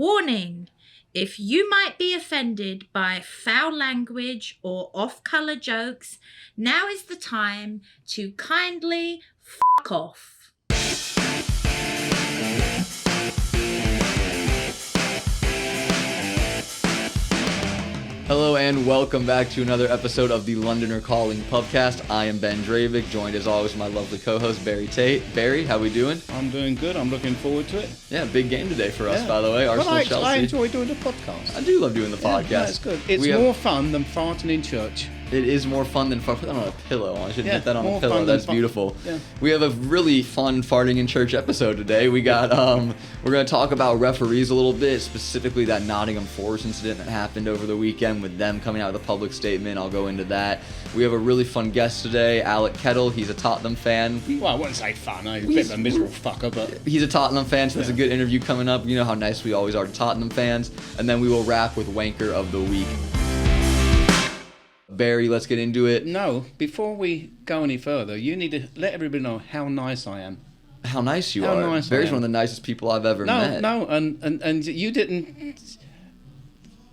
Warning, if you might be offended by foul language or off-color jokes, now is the time to kindly fuck off. Hello and welcome back to another episode of the Londoner Calling Pubcast. I am Ben Dravic, joined as always by my lovely co-host Barry Tate. Barry, how we doing? I'm doing good. I'm looking forward to it. Yeah, big game today for us, by the way. Arsenal-Chelsea. I enjoy doing the podcast. I do love doing the podcast. Yeah, it's good. It's more fun than farting in church. It is more fun than fun. Put that on a pillow. I should hit that on a pillow. That's beautiful. Yeah. We have a really fun farting in church episode today. We got we're going to talk about referees a little bit, specifically that Nottingham Forest incident that happened over the weekend with them coming out with a public statement. I'll go into that. We have a really fun guest today, Alec Kettle. He's a Tottenham fan. Well, I wouldn't say fun. He's a bit of a miserable fucker, but he's a Tottenham fan, so that's a good interview coming up. You know how nice we always are to Tottenham fans. And then we will wrap with Wanker of the Week. Barry, let's get into it. No, before we go any further, you need to let everybody know how nice I am. How nice you are. Barry's one of the nicest people I've ever met. No, and you didn't.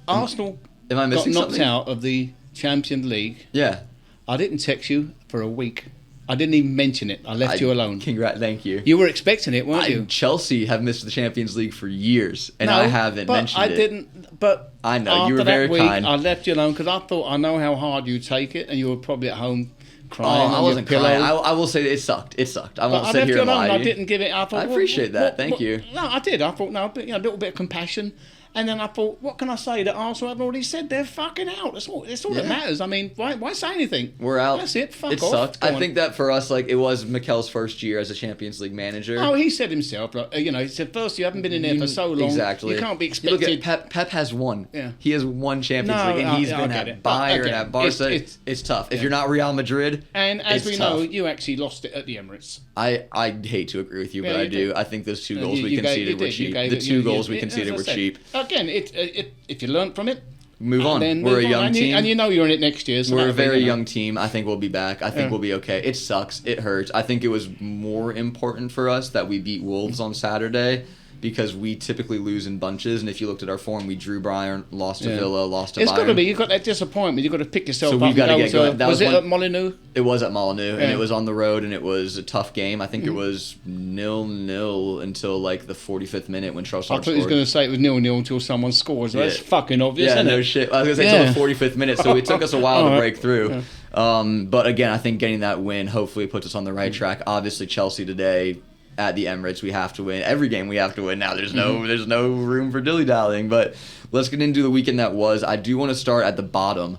Arsenal Am I missing got knocked something? out of the Champions League. Yeah. I didn't text you for a week. I didn't even mention it. I left you alone. Thank you. You were expecting it, weren't you? Chelsea have missed the Champions League for years, and I haven't mentioned it. I didn't. But I know you were very kind. I left you alone because I thought I know how hard you take it, and you were probably at home crying. Oh, I wasn't crying. I will say that it sucked. I won't sit here and lie to you. I didn't give it. I appreciate that. Thank you. No, I did. I thought a little bit of compassion. And then I thought, what can I say that Arsenal have already said? They're fucking out. That's all that matters. I mean, why say anything? We're out. That's it. Fuck off. It sucked. I think that for us, it was Mikel's first year as a Champions League manager. Oh, he said himself, he said, first, you haven't been in there for so long. Exactly. You can't be expected. Look at Pep has won. Yeah. He has won Champions League, and he's been at Bayern, at Barca. It's tough. If you're not Real Madrid, and as we know, tough. You actually lost it at the Emirates. I hate to agree with you, but I do. I think those two goals we conceded were cheap. The two goals we conceded were cheap. Again, if you learn from it, move on. We're a young team. And you know you're in it next year. So we're a very young team. I think we'll be back. I think we'll be okay. It sucks. It hurts. I think it was more important for us that we beat Wolves on Saturday because we typically lose in bunches. And if you looked at our form, we drew Bayern, lost to Villa, lost to Bayern. It's got to be. You've got that disappointment. You've got to pick yourself up. So we've got to get going. Was it at Molineux? It was at Molineux, and it was on the road, and it was a tough game. I think it was 0-0 until the 45th minute when Trossard scored. I thought he was going to say it was 0-0 until someone scores. That's fucking obvious, isn't it? No shit. I was going to say until the 45th minute, so it took us a while to break through. Yeah. But again, I think getting that win hopefully puts us on the right track. Obviously, Chelsea today at the Emirates, we have to win. Every game we have to win now. There's no room for dilly-dallying. But let's get into the weekend that was. I do want to start at the bottom.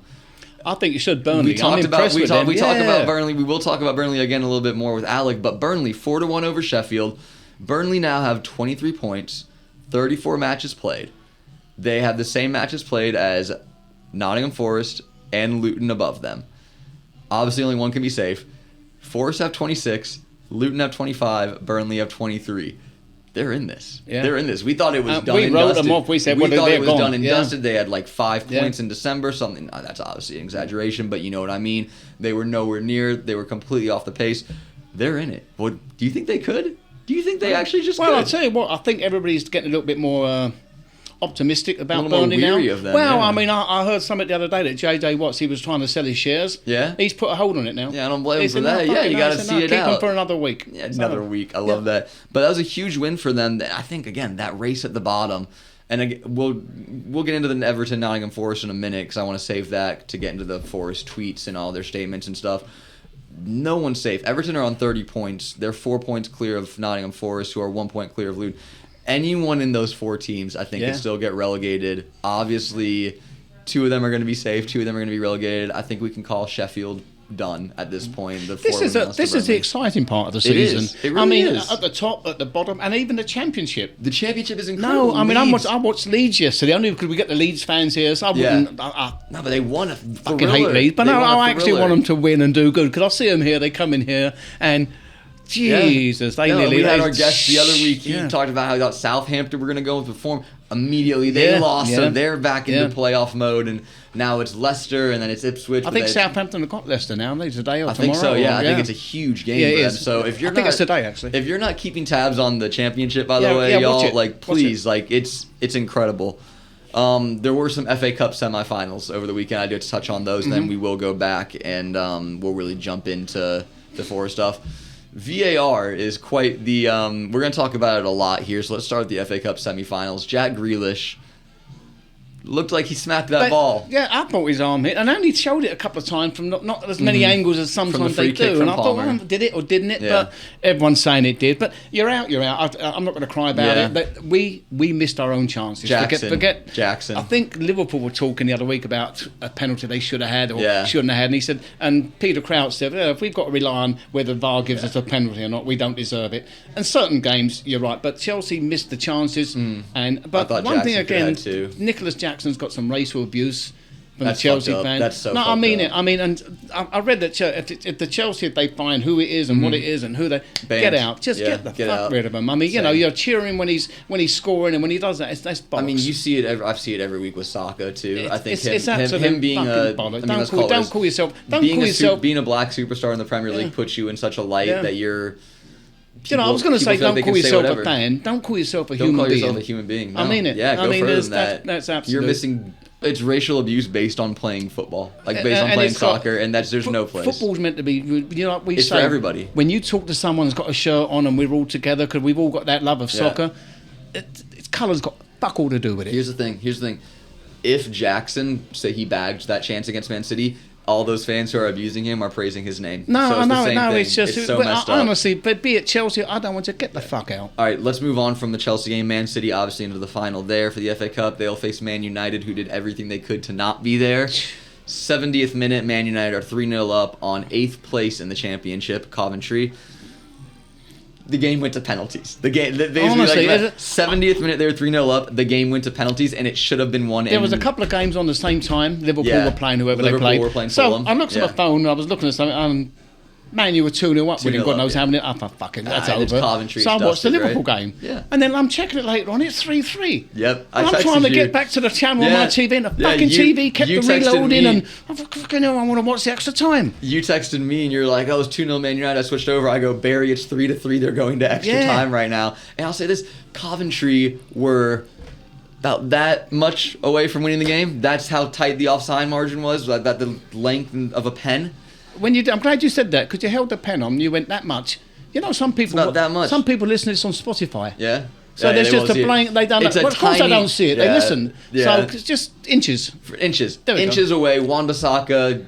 I think you should. Burnley. We talk about Burnley. We will talk about Burnley again a little bit more with Alec. But Burnley 4-1 over Sheffield. Burnley now have 23 points, 34 matches played. They have the same matches played as Nottingham Forest and Luton above them. Obviously, only one can be safe. Forest have 26. Luton have 25, Burnley have 23. They're in this. Yeah. They're in this. We thought it was done and dusted. We wrote them off. We said, thought it was done and dusted. They had 5 points in December. Something. That's obviously an exaggeration, but you know what I mean. They were nowhere near. They were completely off the pace. They're in it. Well, do you think they could? Do you think they actually just could? Well, I'll tell you what. I think everybody's getting a little bit more optimistic about Burnley now. Of them, I mean, I heard something the other day that JJ Watts, he was trying to sell his shares. Yeah. He's put a hold on it now. Yeah, I don't blame him for that. Yeah, you got to see it out. Keep him for another week. Yeah, another week. I love that. But that was a huge win for them. I think, again, that race at the bottom. And again, we'll get into the Everton Nottingham Forest in a minute because I want to save that to get into the Forest tweets and all their statements and stuff. No one's safe. Everton are on 30 points. They're 4 points clear of Nottingham Forest, who are 1 point clear of Luton. Anyone in those 4 teams, I think, can still get relegated. Obviously, 2 of them are going to be safe. 2 of them are going to be relegated. I think we can call Sheffield done at this point. This is the exciting part of the season. It really is. At the top, at the bottom, and even the championship. The championship is incredible. No, I mean, I watched Leeds yesterday, only because we get the Leeds fans here, so I wouldn't... No, but they won. Fucking hate Leeds, but no, I actually want them to win and do good, because I see them here, they come in here, and... Jesus, they nearly... We had our guest the other week. He Yeah. talked about how he thought Southampton were going to go with the form. Immediately, they lost, so they're back into playoff mode, and now it's Leicester, and then it's Ipswich. I think Southampton have got Leicester now, haven't they? Today or tomorrow? I think so, yeah. I think it's a huge game for them. So if you're I think it's today, actually. If you're not keeping tabs on the championship, by the way, y'all, like, please, like, it's incredible. There were some FA Cup semifinals over the weekend. I did touch on those, and then we will go back, and we'll really jump into the Forest stuff. VAR is quite the we're going to talk about it a lot here, so let's start with the FA Cup semifinals. Jack Grealish looked like he smacked that ball. Yeah, I thought his arm hit, and I only showed it a couple of times from not as many angles as sometimes they do. And I thought, well, did it or didn't it? Yeah. But everyone's saying it did. But you're out. I'm not going to cry about it. But we missed our own chances. Forget Jackson. I think Liverpool were talking the other week about a penalty they should have had or shouldn't have had. And he said, and Peter Crouch said, if we've got to rely on whether VAR gives us a penalty or not, we don't deserve it. And certain games, you're right. But Chelsea missed the chances. But one thing again, Nicholas Jackson's got some racial abuse from the Chelsea fan. That's so no, I mean it. I mean, and I read that if the Chelsea, if they find who it is and what it is and who they get out, just get the fuck rid of him. I mean, you know, you're cheering when he's scoring and when he does that, that's bollocks. I mean, you see it. I see it every week with Saka too. I think it's him being bollocks. Don't call yourself. Being a black superstar in the Premier League puts you in such a light that you're. I was going to say, don't call yourself a fan. Don't call yourself a human being. Don't call yourself a human being. No. I mean it. Yeah, go further than that. That's absolutely. You're missing. It's racial abuse based on playing football, like based on playing soccer, and there's no place. Football's meant to be, you know, we it's say, for everybody. When you talk to someone who's got a shirt on and we're all together because we've all got that love of soccer, its colour's got fuck all to do with it. Here's the thing. If Jackson, say he bagged that chance against Man City, all those fans who are abusing him are praising his name. It's just it's so messed up. Honestly, but be it Chelsea, I don't want to get the fuck out. All right, let's move on from the Chelsea game. Man City obviously into the final there for the FA Cup. They'll face Man United, who did everything they could to not be there. 70th minute, Man United are 3-0 up on 8th place in the championship, Coventry. The game went to penalties. The game, honestly, 70th minute, they were 3-0 up. The game went to penalties, and it should have been won. There was a couple of games on the same time. Liverpool were playing whoever they played. Were playing so Fulham. I looked at my phone, and I was looking at something. Man, you were 2-0 up. We didn't God knows how many. That's over. Coventry so I watched the Liverpool game. Yeah. And then I'm checking it later on. It's 3-3. Yep. I'm trying to get back to the channel on my TV, and the fucking TV kept reloading. And I fucking I want to watch the extra time. You texted me, and you're like, "Oh, it's 2-0 Man United." I switched over. I go, "Barry, it's 3-3. They're going to extra time right now." And I'll say this: Coventry were about that much away from winning the game. That's how tight the offside margin was. That the length of a pen. I'm glad you said that because you held the pen on and you went that much. You know, some people. It's not that much. Some people listen to this on Spotify. Yeah. So there's just a blank. They don't. Well, of course, they don't see it. They listen. So it's just inches. Inches away. Wan-Bissaka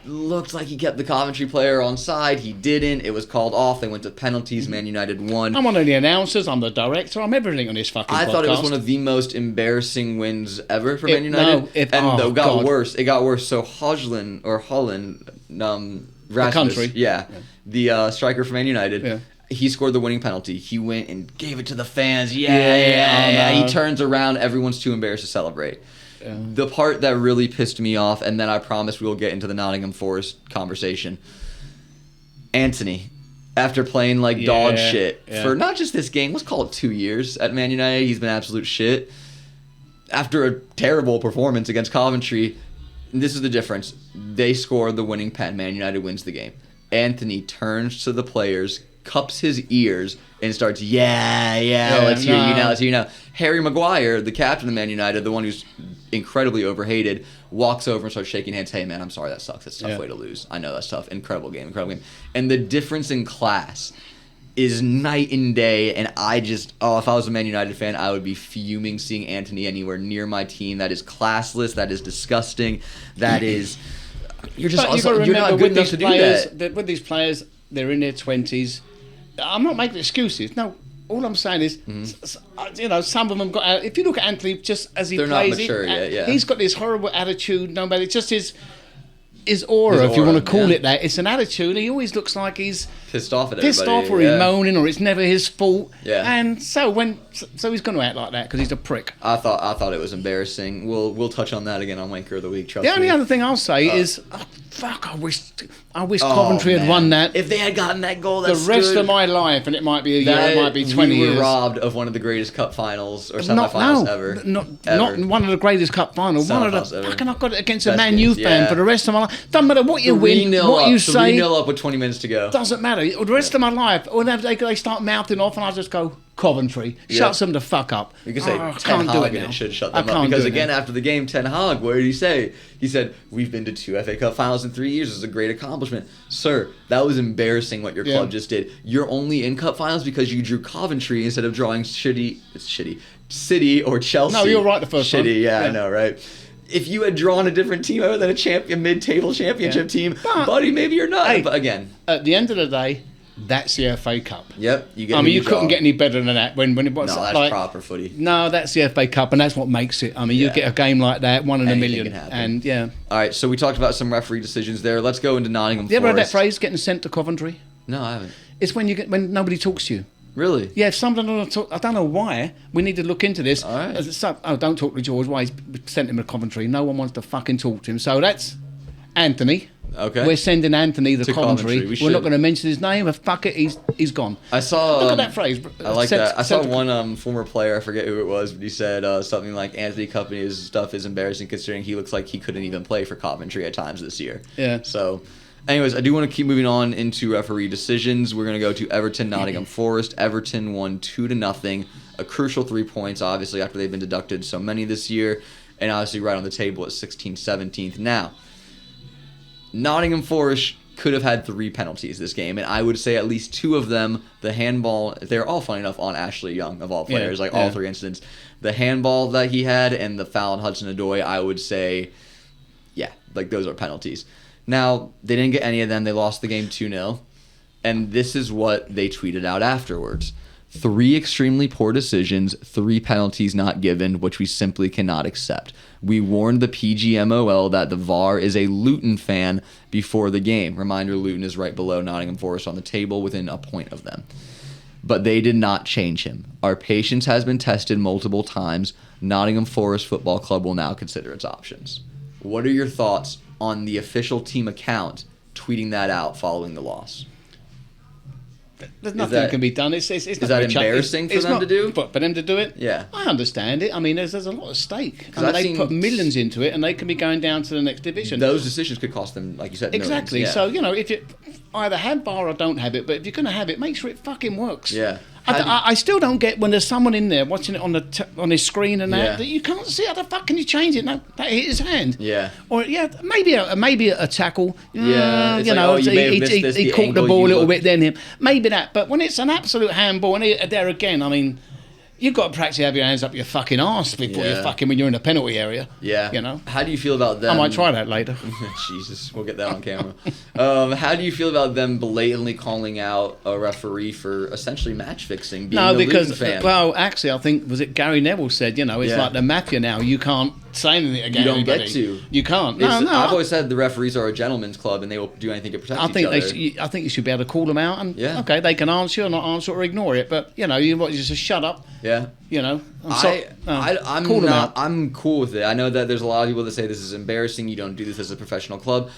looked like he kept the Coventry player on side. He didn't. It was called off. They went to penalties. Man United won. I'm one of the announcers. I'm the director. I'm everything on this fucking podcast. I thought it was one of the most embarrassing wins ever for Man United. It got worse. It got worse. So Holland, Rasmus, the striker for Man United, he scored the winning penalty. He went and gave it to the fans. He turns around. Everyone's too embarrassed to celebrate. Yeah. The part that really pissed me off, and then I promise we'll get into the Nottingham Forest conversation. Anthony, after playing like dog shit for not just this game, let's call it 2 years at Man United, he's been absolute shit. After a terrible performance against Coventry, this is the difference. They score the winning pen. Man United wins the game. Anthony turns to the players, cups his ears, and starts, let's hear you now. Harry Maguire, the captain of Man United, the one who's incredibly overhated, walks over and starts shaking hands. Hey, man, I'm sorry, that sucks. That's a tough way to lose. I know that's tough. Incredible game. And the difference in class is night and day, and if I was a Man United fan, I would be fuming seeing Anthony anywhere near my team. That is classless. That is disgusting. That is... You're not good enough to do that. With these players, they're in their 20s. I'm not making excuses. No, all I'm saying is, some of them got... If you look at Anthony, just as he plays... They're not mature yet, He's got this horrible attitude. It's just his aura, if you want to call it that. It's an attitude. He always looks like he's pissed off at pissed everybody. off, or he's moaning, or it's never his fault. Yeah. And so he's going to act like that because he's a prick. I thought it was embarrassing. We'll touch on that again on Wanker of the Week. Trust The me. only other thing I'll say is, I wish Coventry had won that. If they had gotten that goal, the rest of my life, and it might be a year, it might be 20 years. We were robbed of one of the greatest cup finals or semi-finals ever. Not one of the greatest cup finals. One of the fucking I've got it against a Man U fan yeah. for the rest of my life. Doesn't matter what you win, what you say. 3-0 up with 20 minutes to go. Doesn't matter. The rest of my life, or they start mouthing off, and I just go, Coventry, shuts them the fuck up. You can say Ten Hag, and it should shut them up. Because again, after the game, Ten Hag, what did he say? He said, "We've been to 2 FA Cup finals in 3 years. It's a great accomplishment." Sir, that was embarrassing what your club just did. You're only in cup finals because you drew Coventry instead of drawing City or Chelsea. No, you're right the first time. Yeah, I know, right? If you had drawn a different team other than a mid-table championship team, buddy, maybe you're not. Hey, but again, at the end of the day, that's the FA Cup. Yep. You couldn't get any better than that when it was. No, that's proper footy. No, that's the FA Cup, and that's what makes it. You get a game like that, 1 in a million, and All right, so we talked about some referee decisions there. Let's go into Nottingham Forest. You ever heard that phrase, getting sent to Coventry? No, I haven't. It's when nobody talks to you. Really? Yeah, if someone doesn't talk, I don't know why. We need to look into this. All right. Don't talk to George. Why he's sent him to Coventry? No one wants to fucking talk to him. So that's Anthony. Okay. We're sending Anthony to Coventry. We're not going to mention his name. Fuck it, he's gone. I saw. Look at that phrase. I like that. I saw one former player. I forget who it was, but he said something like Anthony Company's stuff is embarrassing considering he looks like he couldn't even play for Coventry at times this year. Yeah. So, anyways, I do want to keep moving on into referee decisions. We're going to go to Everton, Nottingham Forest. Everton won 2-0. A crucial 3 points, obviously, after they've been deducted so many this year, and obviously right on the table at 16th, 17th. Now, Nottingham Forest could have had 3 penalties this game, and I would say at least 2 of them, the handball, they're all funny enough on Ashley Young, of all players, all 3 incidents. The handball that he had and the foul on Hudson-Odoi, I would say, those are penalties. Now, they didn't get any of them. They lost the game 2-0, and this is what they tweeted out afterwards. 3 extremely poor decisions, 3 penalties not given, which we simply cannot accept. We warned the PGMOL that the VAR is a Luton fan before the game. Reminder, Luton is right below Nottingham Forest on the table within a point of them. But they did not change him. Our patience has been tested multiple times. Nottingham Forest Football Club will now consider its options. What are your thoughts on the official team account tweeting that out following the loss? There's nothing that can be done. It's is that embarrassing for them to do? For them to do it? Yeah. I understand it. I mean, there's a lot at stake. They put millions into it, and they can be going down to the next division. Those decisions could cost them, like you said, exactly. millions. So, if you either have VAR or don't have it, but if you're going to have it, make sure it fucking works. Yeah. I still don't get when there's someone in there watching it on his screen and that you can't see how the fuck can you change it. No, that hit his hand. Yeah. Or maybe a tackle. Yeah. He caught the ball a little bit then him. Maybe that. But when it's an absolute handball, and there again, I mean, you've got to practically have your hands up your fucking arse before you when you're in the penalty area. Yeah. How do you feel about them? I might try that later. Jesus, we'll get that on camera. How do you feel about them blatantly calling out a referee for essentially match fixing? Being Luton fan? Well, actually, I think was it Gary Neville said, it's like the mafia now. You can't say anything against You don't anybody. get to. You can't. I've always said the referees are a gentleman's club and they will do anything to protect each other. I think you should be able to call them out and okay, they can answer or not answer or ignore it, but you just shut up. Yeah. I'm cool with it. I know that there's a lot of people that say this is embarrassing. You don't do this as a professional club.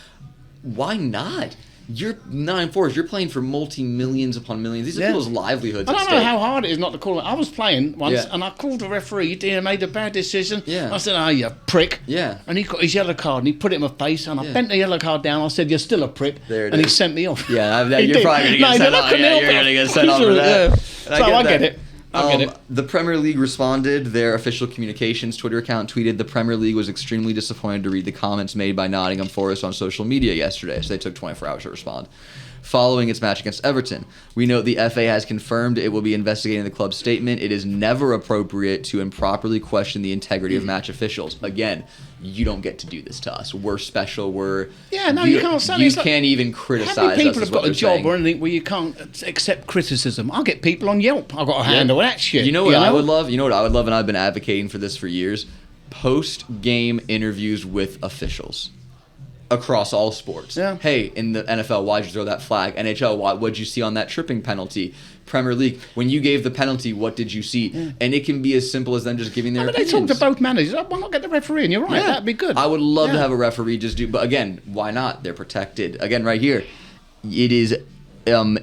Why not? You're Nottingham Forest. You're playing for multi-millions upon millions. These are people's livelihoods. I don't know how hard it is not to call it. I was playing once and I called the referee. He made a bad decision. Yeah. I said, "Oh, you prick." Yeah. And he got his yellow card and he put it in my face and I bent the yellow card down. I said, "You're still a prick." And he sent me off. Yeah, you're probably going to get sent off. You're going to get sent off for that. So I get it. The Premier League responded. Their official communications Twitter account tweeted, "The Premier League was extremely disappointed to read the comments made by Nottingham Forest on social media yesterday." So they took 24 hours to respond. Following its match against Everton, we note the FA has confirmed it will be investigating the club's statement. It is never appropriate to improperly question the integrity of match officials. Again, you don't get to do this to us. We're special. You can't say you can't even criticize us. How many people have got a job saying. or anything where you can't accept criticism? I'll get people on Yelp. I've got to handle that shit. You know what I would love? You know what I would love, and I've been advocating for this for years? Post-game interviews with officials. across all sports. Yeah. Hey, in the NFL, why'd you throw that flag? NHL, what'd you see on that tripping penalty? Premier League, when you gave the penalty, what did you see? Yeah. And it can be as simple as them just giving their opinions. They talk to both managers. Why not get the referee in? You're right. Yeah. That'd be good. I would love to have a referee just do, but again, why not? They're protected. Again, right here, it is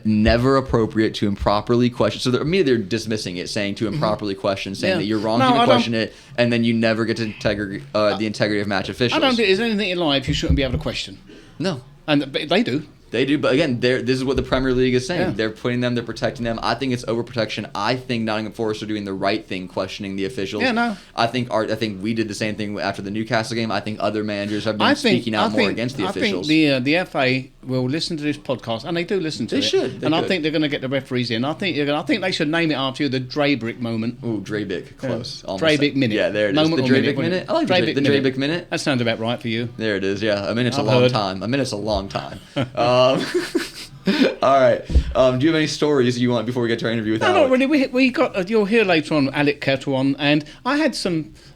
never appropriate to improperly question. So they're dismissing it, saying to improperly question, saying that you're wrong to question it, and then you never get to the integrity of match officials. I don't think there's anything in life you shouldn't be able to question. No. And they do. They do, but again, this is what the Premier League is saying. Yeah. They're protecting them. I think it's overprotection. I think Nottingham Forest are doing the right thing, questioning the officials. Yeah, no. I think we did the same thing after the Newcastle game. I think other managers have been speaking out more against the officials. I think the FA will listen to this podcast, and they do listen to it. They should. I think they're going to get the referees in. I think they should name it after you, the Dreybick moment. Ooh, Dreybick, close. Dreybick minute. Yeah, there it is. The Dreybick minute. I like the Dreybick minute. That sounds about right for you. There it is. Yeah, a minute's a long time. A minute's a long time. All right. Do you have any stories you want before we get to our interview with Alec? No, not really. We got. You'll hear later on Alec Kettle on, and I had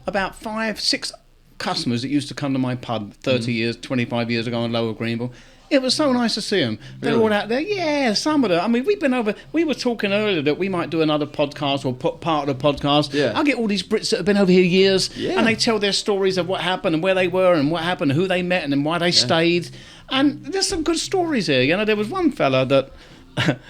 about 5-6 customers that used to come to my pub 30 years, 25 years ago in Lower Greenville. It was so nice to see them. They're all out there. Yeah, some of them. I mean, we were talking earlier that we might do another podcast or put part of the podcast. Yeah. I get all these Brits that have been over here years, and they tell their stories of what happened and where they were and what happened and who they met and then why they stayed. And there's some good stories here. You know, there was one fella that,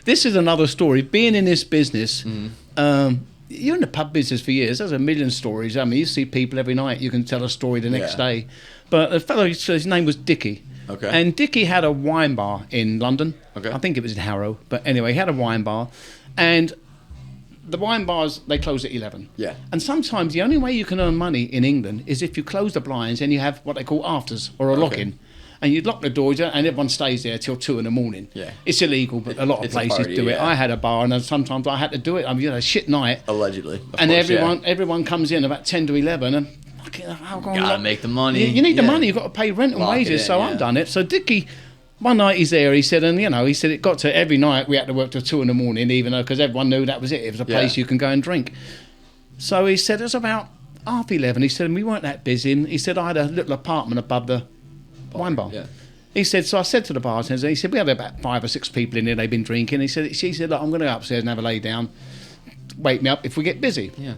this is another story, being in this business, you're in the pub business for years. There's a million stories. I mean, you see people every night. You can tell a story the next day. But the fellow, his name was Dickie. Okay. And Dickie had a wine bar in London. Okay. I think it was in Harrow. But anyway, he had a wine bar. And the wine bars, they close at 11. Yeah. And sometimes the only way you can earn money in England is if you close the blinds and you have what they call afters or a lock-in. And you lock the doors and everyone stays there till 2 a.m. Yeah. It's illegal, but a lot of places do it. I had a bar and sometimes I had to do it. I mean, a shit night. Allegedly. And everyone comes in about 10 to 11 and gotta make the money. You need the money. You've got to pay rent and wages. So I've done it. So Dickie, one night he's there. He said, he said it got to every night we had to work till 2 a.m. even though because everyone knew that was it. It was a place you can go and drink. So he said it was about 11:30. He said and we weren't that busy. And he said I had a little apartment above the wine bar. Yeah. He said, so I said to the bartender, he said, we had about 5 or 6 people in there, they've been drinking. She said, look, I'm going to go upstairs and have a lay down. Wake me up if we get busy. Yeah.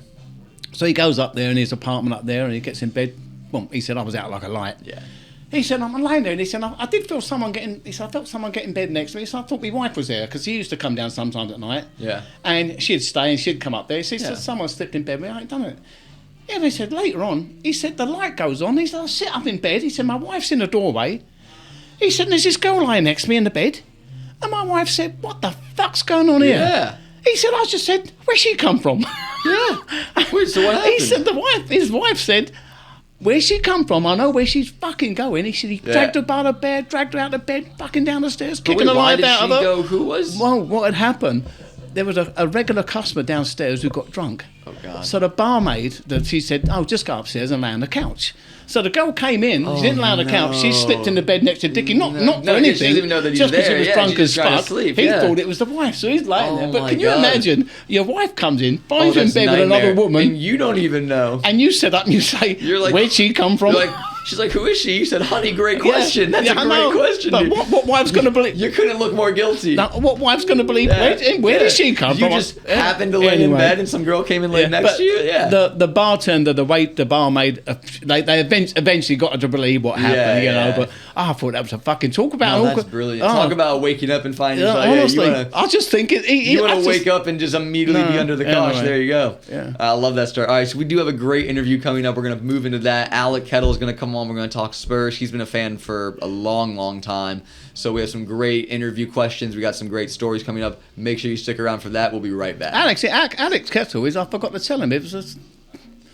So he goes up there in his apartment up there and he gets in bed. Well, he said, I was out like a light. Yeah. He said, I'm laying there. And he said, I did feel someone getting, I felt someone get in bed next to me. So I thought my wife was there because she used to come down sometimes at night. Yeah. And she'd stay and she'd come up there. So he said, someone slipped in bed with me. I ain't done it. Yeah, he said, later on, he said, the light goes on. He said, I sit up in bed. He said, my wife's in the doorway. He said, there's this girl lying next to me in the bed. And my wife said, what the fuck's going on here? Yeah. He said, I just said, where's she come from? Yeah. Wait, so what happened? He said, his wife said, where's she come from? I know where she's fucking going. He said, he dragged her by the bed, dragged her out of bed, fucking down the stairs, kicking the life out of her. Go? Who was? Well, what had happened, there was a regular customer downstairs who got drunk. Oh, God. So the barmaid, she said, just go upstairs and lay on the couch. So the girl came in, she didn't lay on the couch, she slipped in the bed next to Dickie, not for anything, she doesn't even know that he's just because he was drunk as fuck. Sleep, he thought it was the wife, so he's lying there. But can you imagine, your wife comes in, finds you in bed with another woman. And you don't even know. And you sit up and you say, where'd she come from? She's like, who is she? You said, honey, great question. That's a great question. But what wife's going to believe? You couldn't look more guilty. Now, what wife's going to believe? Where did she come from? You just happened to lay in bed and some girl came and laid next to you? Yeah. The bartender, the barmaid, they eventually got her to believe what happened, you know. But I thought that was a fucking talk about. No, that's brilliant. Talk about waking up and finding honestly, I was just thinking. You want to wake up and just immediately be under the couch. There you go. Yeah. I love that story. All right, so we do have a great interview coming up. We're going to move into that. Alec Kettle is going to come on. We're going to talk Spurs. He's been a fan for a long, long time. So we have some great interview questions. We got some great stories coming up. Make sure you stick around for that. We'll be right back. Alex Kettle I forgot to tell him, it was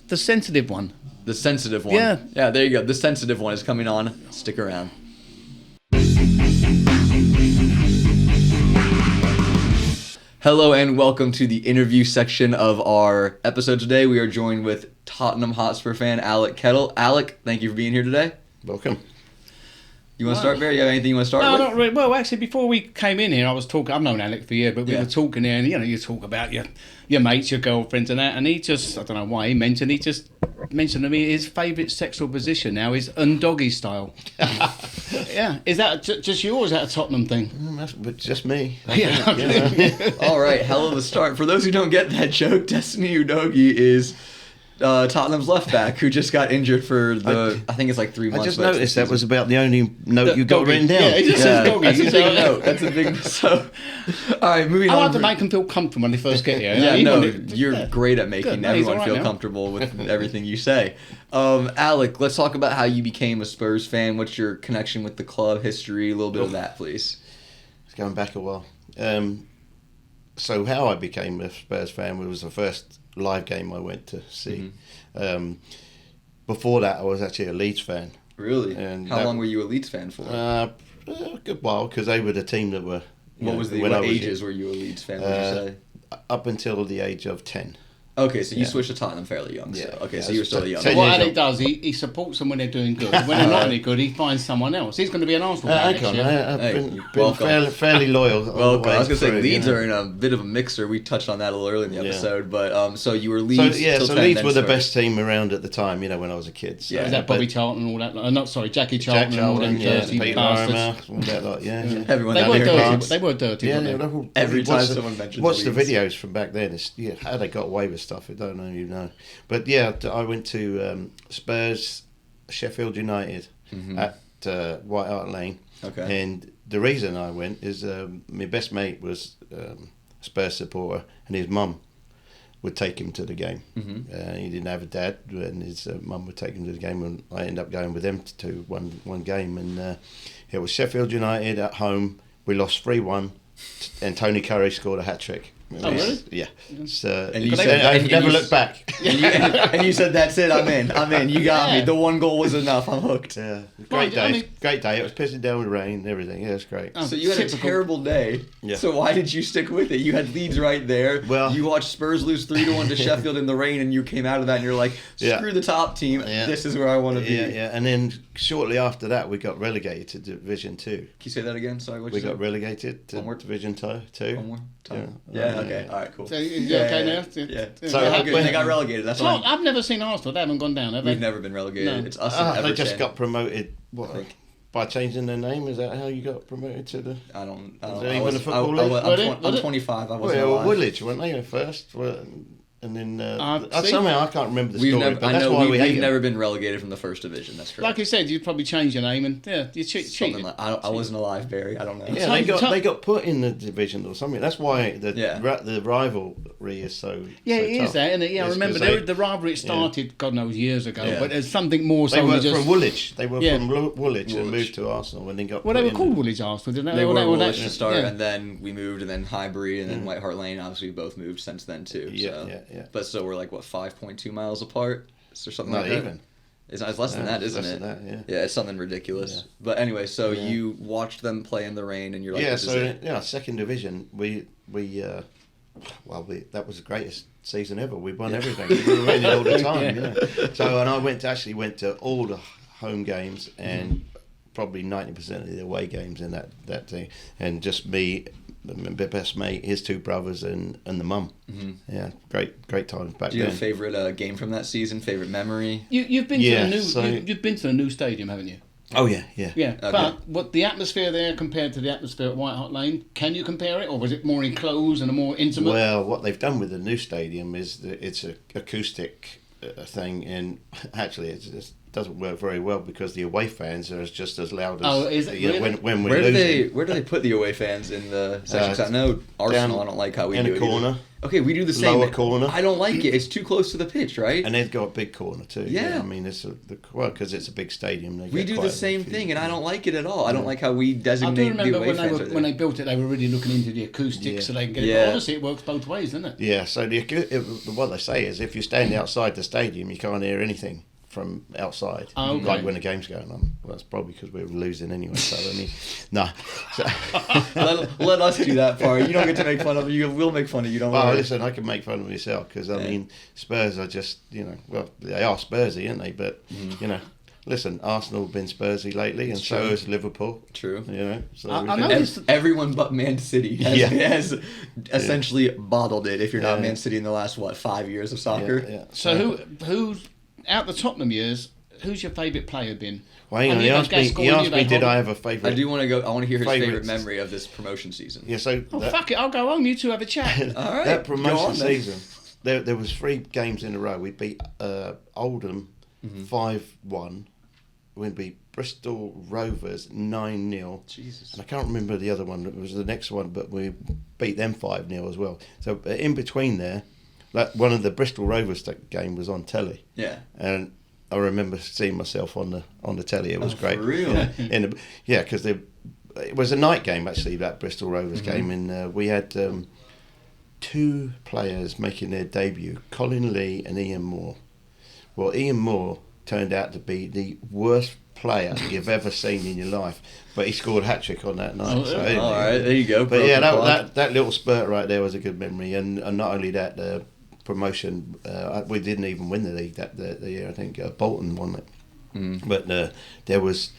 the sensitive one. The sensitive one. Yeah. Yeah, there you go. The sensitive one is coming on. Stick around. Hello and welcome to the interview section of our episode today. We are joined with Tottenham Hotspur fan Alec Kettle. Alec, thank you for being here today. Welcome. You want to start, Barry? You have anything you want to start with? No, not really. Well, actually, before we came in here, I was talking. I've known Alec for years, but we were talking here, and you talk about your mates, your girlfriends, and that. And he just, I don't know why he mentioned to me his favourite sexual position now is undoggy style. Yeah. Is that just you, or is that a Tottenham thing? That's just me. All right, hell of a start. For those who don't get that joke, Destiny Udogie is Tottenham's left back who just got injured for I think it's like 3 months. I just noticed that was about the only note you got written down. Yeah, it just says Goggy. That's a big note. That's a big. So, all right, moving on. I like to make them feel comfortable when they first get here. You're great at making everyone feel comfortable with everything you say. Alec, let's talk about how you became a Spurs fan. What's your connection with the club, history, a little bit of that, please. It's going back a while. So how I became a Spurs fan was the first live game I went to see. Mm-hmm. Before that, I was actually a Leeds fan. Really? And how long were you a Leeds fan for? A good while, because they were the team that were... What ages were you a Leeds fan, would you say? Up until the age of 10. Okay, so you switched to Tottenham fairly young. So. Okay, so you were still young. So what Alec does, he supports them when they're doing good. When they're not any good, he finds someone else. He's going to be an Arsenal fan next year. I've been fairly loyal. Well, I was going to say Leeds are in a bit of a mixer. We touched on that a little earlier in the episode, but so you were Leeds. So Leeds were the best team around at the time. When I was a kid. So. Yeah, is that Bobby Charlton and all that? Jackie Charlton and all them dirty bastards. Everyone they were dirty. Yeah, every time someone mentions. Watch the videos from back then. How they got away with stuff. I don't know. But yeah, I went to Spurs, Sheffield United at White Hart Lane. Okay. And the reason I went is my best mate was a Spurs supporter, and his mum would take him to the game. Mm-hmm. He didn't have a dad, and his mum would take him to the game, and I ended up going with them to one game. And it was Sheffield United at home. We lost 3-1, and Tony Curry scored a hat-trick. Oh, really? Yeah. So, I've never looked back. And you said, that's it, I'm in. You got me. The one goal was enough. I'm hooked. Yeah. Great day. Great day. It was pissing down with rain and everything. Yeah, it's great. So you had a terrible day. Yeah. So why did you stick with it? You had Leeds right there. Well, you watched Spurs lose 3-1 to Sheffield in the rain, and you came out of that and you're like, screw the top team. Yeah. This is where I want to be. Yeah. And then shortly after that, we got relegated to Division 2. Can you say that again? Sorry, what we got relegated to Division 2. One more time. Yeah. Okay. All right. Cool. So okay now? Yeah. So when they got relegated, that's why. I've never seen Arsenal. They haven't gone down, have they? We've never been relegated. No. It's us and Everton. They just got promoted. By changing their name, is that how you got promoted to the? I don't. I'm 25. I wasn't alive. Woolwich, weren't they first? And then somehow I can't remember the story. But that's why we've never been relegated from the first division. That's correct. Like you said, you'd probably change your name and you cheated. Like, I wasn't alive, Barry. I don't know. Yeah, they got put in the division or something. That's why the rivalry is so. Yeah, so it tough. Is that, isn't it? Yeah, I remember the rivalry started God knows years ago, but there's something more. They were from Woolwich. They were from Woolwich and moved to Arsenal when they got. Well, they were called Woolwich Arsenal, didn't they? They were Woolwich to start, and then we moved, and then Highbury, and then White Hart Lane. Obviously, we both moved since then too. Yeah. But so we're like. 5.2 miles apart, or something like that. Not even. It's less than that, isn't it? Yeah, it's something ridiculous. Yeah. But anyway, so you watched them play in the rain, and you're like, second division. We that was the greatest season ever. We won everything. We were winning all the time. So, and I went to all the home games and probably 90% of the away games in that team, and just me. My best mate, his two brothers, and the mum. Mm-hmm. Yeah, great times back then. Do you have a favourite game from that season? Favourite memory? You've been you've been to the new stadium, haven't you? Oh yeah. Okay. But what the atmosphere there compared to the atmosphere at White Hart Lane? Can you compare it, or was it more enclosed and more intimate? Well, what they've done with the new stadium is that it's an acoustic thing, and actually it's doesn't work very well because the away fans are just as loud as when we're losing. Where do they put the away fans in the sections? I know Arsenal. I don't like how we do it. In a corner. Either. Okay, we do the same. Lower corner. I don't like it. It's too close to the pitch, right? And they've got a big corner too. Yeah. I mean, because it's a big stadium. We do the same thing, and I don't like it at all. I don't like how we designate the away fans. When they built it, they were really looking into the acoustics so they can get it. But obviously, it works both ways, doesn't it? Yeah. So what they say is, if you stand outside the stadium, you can't hear anything from outside, like when the game's going on. Well, that's probably because we were losing anyway. So I mean, no. So. let us do that part. You don't get to make fun of it. We'll make fun of you. Don't worry. Listen, I can make fun of myself because I mean, Spurs are just they are Spursy, aren't they? But listen, Arsenal have been Spursy lately, and so has Liverpool. True. So everyone but Man City has essentially bottled it. If you're not Man City in the last 5 years of soccer. So who's out the Tottenham years, who's your favourite player been? Well, hang on, he asked me, did I have a favourite? I do want to go. I want to hear his favourites. favorite memory of this promotion season. Yeah, so fuck it, I'll go home. You two have a chat. All right, that promotion season, there was 3 games in a row. We beat Oldham 5-1. We beat Bristol Rovers 9-0. Jesus. And I can't remember the other one. It was the next one, but we beat them 5-0 as well. So in between there, one of the Bristol Rovers game was on telly. Yeah. And I remember seeing myself on the telly. It was great. For real? Yeah, because it was a night game actually, that Bristol Rovers game, and we had 2 players making their debut, Colin Lee and Ian Moore. Well, Ian Moore turned out to be the worst player you've ever seen in your life, but he scored a hat-trick on that night. So, all right, there you go. But yeah, that little spurt right there was a good memory, and not only that, the promotion, we didn't even win the league that the year. I think Bolton won it, but there was,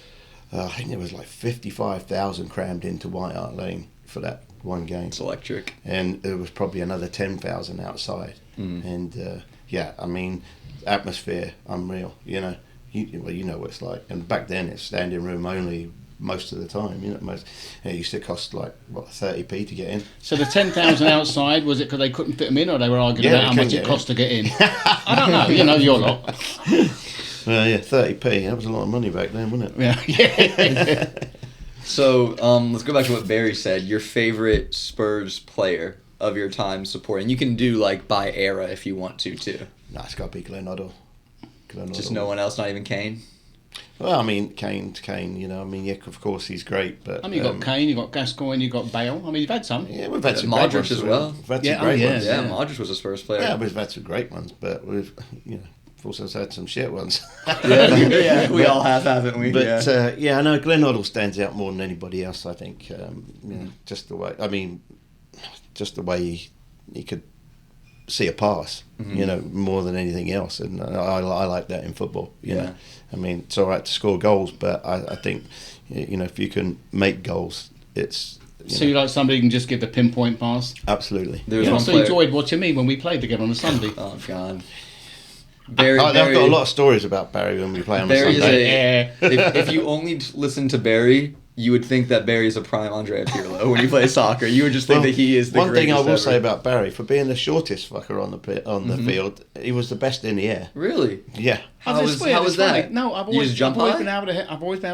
I think there was like 55,000 crammed into White Hart Lane for that one game. It's electric, and there was probably another 10,000 outside, and yeah, I mean, atmosphere unreal. You know, you know what it's like. And back then, it's standing room only most of the time. You know, it used to cost like 30p to get in. So the 10,000 outside, was it because they couldn't fit them in, or they were arguing about how much it cost to get in? I don't know. You know, your lot. Yeah, 30p. That was a lot of money back then, wasn't it? Yeah. So let's go back to what Barry said. Your favorite Spurs player of your time supporting. You can do like by era if you want to too. Nah, it's got to be Glenn Hoddle. Just no one else, not even Kane? Well, I mean, Kane's Kane, you know. I mean, yeah, of course he's great, but... I mean, you've got Kane, you've got Gascoigne, you've got Bale. I mean, you've had some. Yeah, we've had some Modric great ones as well. We've had some great ones. Yeah, Modric was a Spurs player. Yeah, we've had some great ones, but we've also had some shit ones. yeah, we all have, haven't we? But, yeah, I know Glenn Hoddle stands out more than anybody else, I think. You know, just the way he could see a pass, you know, more than anything else, and I like that in football. You know, I mean, it's all right to score goals, but I think, you know, if you can make goals, it's. You like somebody who can just give the pinpoint pass? Absolutely. You also enjoyed watching me when we played together on a Sunday. Oh God. I've got a lot of stories about Barry when we play on a Sunday. If you only listen to Barry, you would think that Barry is a prime Andrea Pirlo when you play soccer. You would just think that he is the greatest. One thing I will say ever. about Barry, for being the shortest fucker on the field, he was the best in the air. Really? Yeah. How was that? No, I've always been able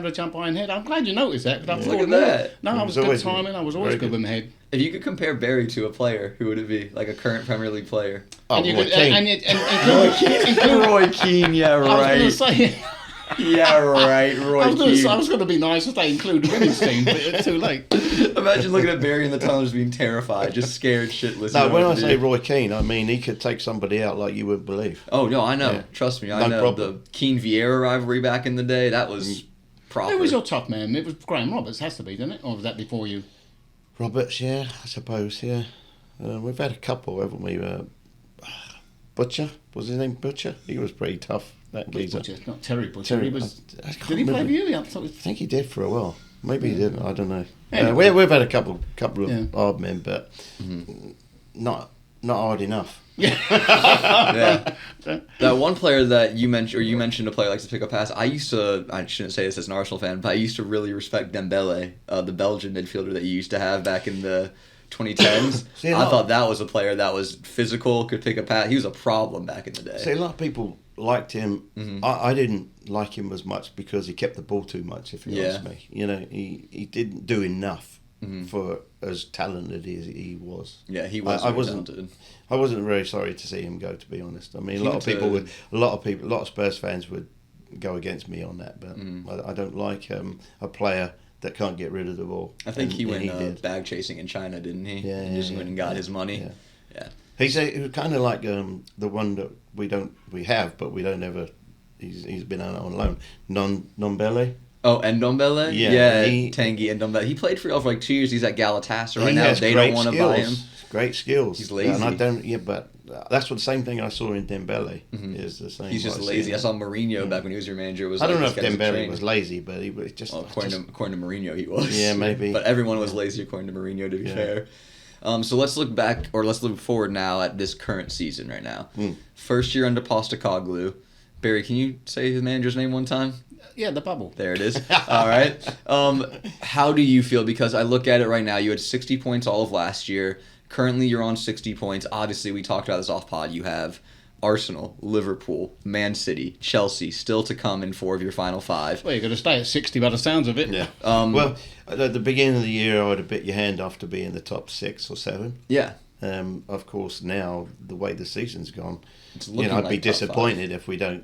to jump high and head. I'm glad you noticed that. Look at that. No, I was good timing. I was always good with my head. If you could compare Barry to a player, who would it be? Like a current Premier League player? Oh, Roy Keane. Yeah, right. I was going to say... Yeah, right, Roy Keane. I was going to be nice if they included the women's team, but it's too late. Imagine looking at Barry in the tunnel just being terrified, just scared shitless. No, when I say Roy Keane, I mean he could take somebody out like you wouldn't believe. Oh, no, I know. Yeah. Trust me, I know. Problem. The Keane-Vieira rivalry back in the day, that was proper. Who was your top man? It was Graham Roberts, has to be, didn't it? Or was that before you? Roberts, yeah, I suppose, yeah. We've had a couple, haven't we? Butcher, was his name Butcher? He was pretty tough. That geezer. Butcher, not Terry Butcher. He was. Did he play for you? I think he did for a while. Maybe he didn't. I don't know. Anyway. We've had a couple of hard men, but not hard enough. Yeah. That one player that you mentioned a player likes to pick up pass. I shouldn't say this as an Arsenal fan, but I used to really respect Dembele, the Belgian midfielder that you used to have back in the 2010s. I thought that was a player that was physical, could pick a pass. He was a problem back in the day. See, a lot of people liked him. I didn't like him as much because he kept the ball too much, if you ask me. You know, he didn't do enough for as talented as he was. Yeah, he was talented. I wasn't very sorry to see him go, to be honest. I mean, a lot of Spurs fans would go against me on that, but I don't like a player that can't get rid of the ball. I think he went bag chasing in China, didn't he? Yeah, and just went and got his money. Yeah. He's kind of like the one that we have, but we don't ever. He's been out on loan. Ndombele. Oh, and Ndombele? Yeah, Tanguy and Ndombele. He played for like 2 years. He's at Galatasaray right now. They don't want to buy him. Great skills. He's lazy. And I don't. Yeah, but that's the same thing I saw in Dembele. Is the same. He's just lazy. I saw Mourinho back when he was your manager. I don't know if Dembele was lazy, but he was just. Well, according to Mourinho, he was. Yeah, maybe. But everyone was lazy according to Mourinho, to be fair. So let's look back, or let's look forward now at this current season right now. First year under Postecoglou. Barry, can you say his manager's name one time? Yeah, the bubble. There it is. All right. How do you feel? Because I look at it right now. You had 60 points all of last year. Currently, you're on 60 points. Obviously, we talked about this off pod. You have Arsenal, Liverpool, Man City, Chelsea still to come in 4 of your final 5. Well, you're going to stay at 60 by the sounds of it. Yeah. Well, at the beginning of the year, I would have bit your hand off to be in the top 6 or 7. Yeah. Of course, now the way the season's gone, I'd be disappointed if we don't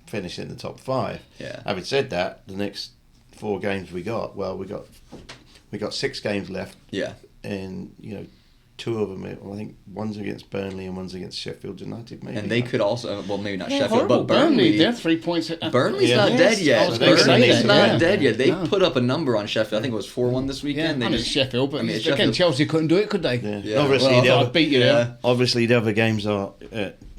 finish in the top 5. Yeah. Having said that, the next 4 games we got 6 games left. Yeah. And 2 of them, I think one's against Burnley and one's against Sheffield United, maybe. And they could also, well, maybe not Sheffield, horrible. but Burnley. They're 3 points. Burnley's not dead yet. Burnley's not dead yet. They No. put up a number on Sheffield. I think it was 4-1 this weekend. Yeah, it's Sheffield, but again, Sheffield. Chelsea couldn't do it, could they? Yeah. Obviously, I'd beat you there. Obviously, the other games are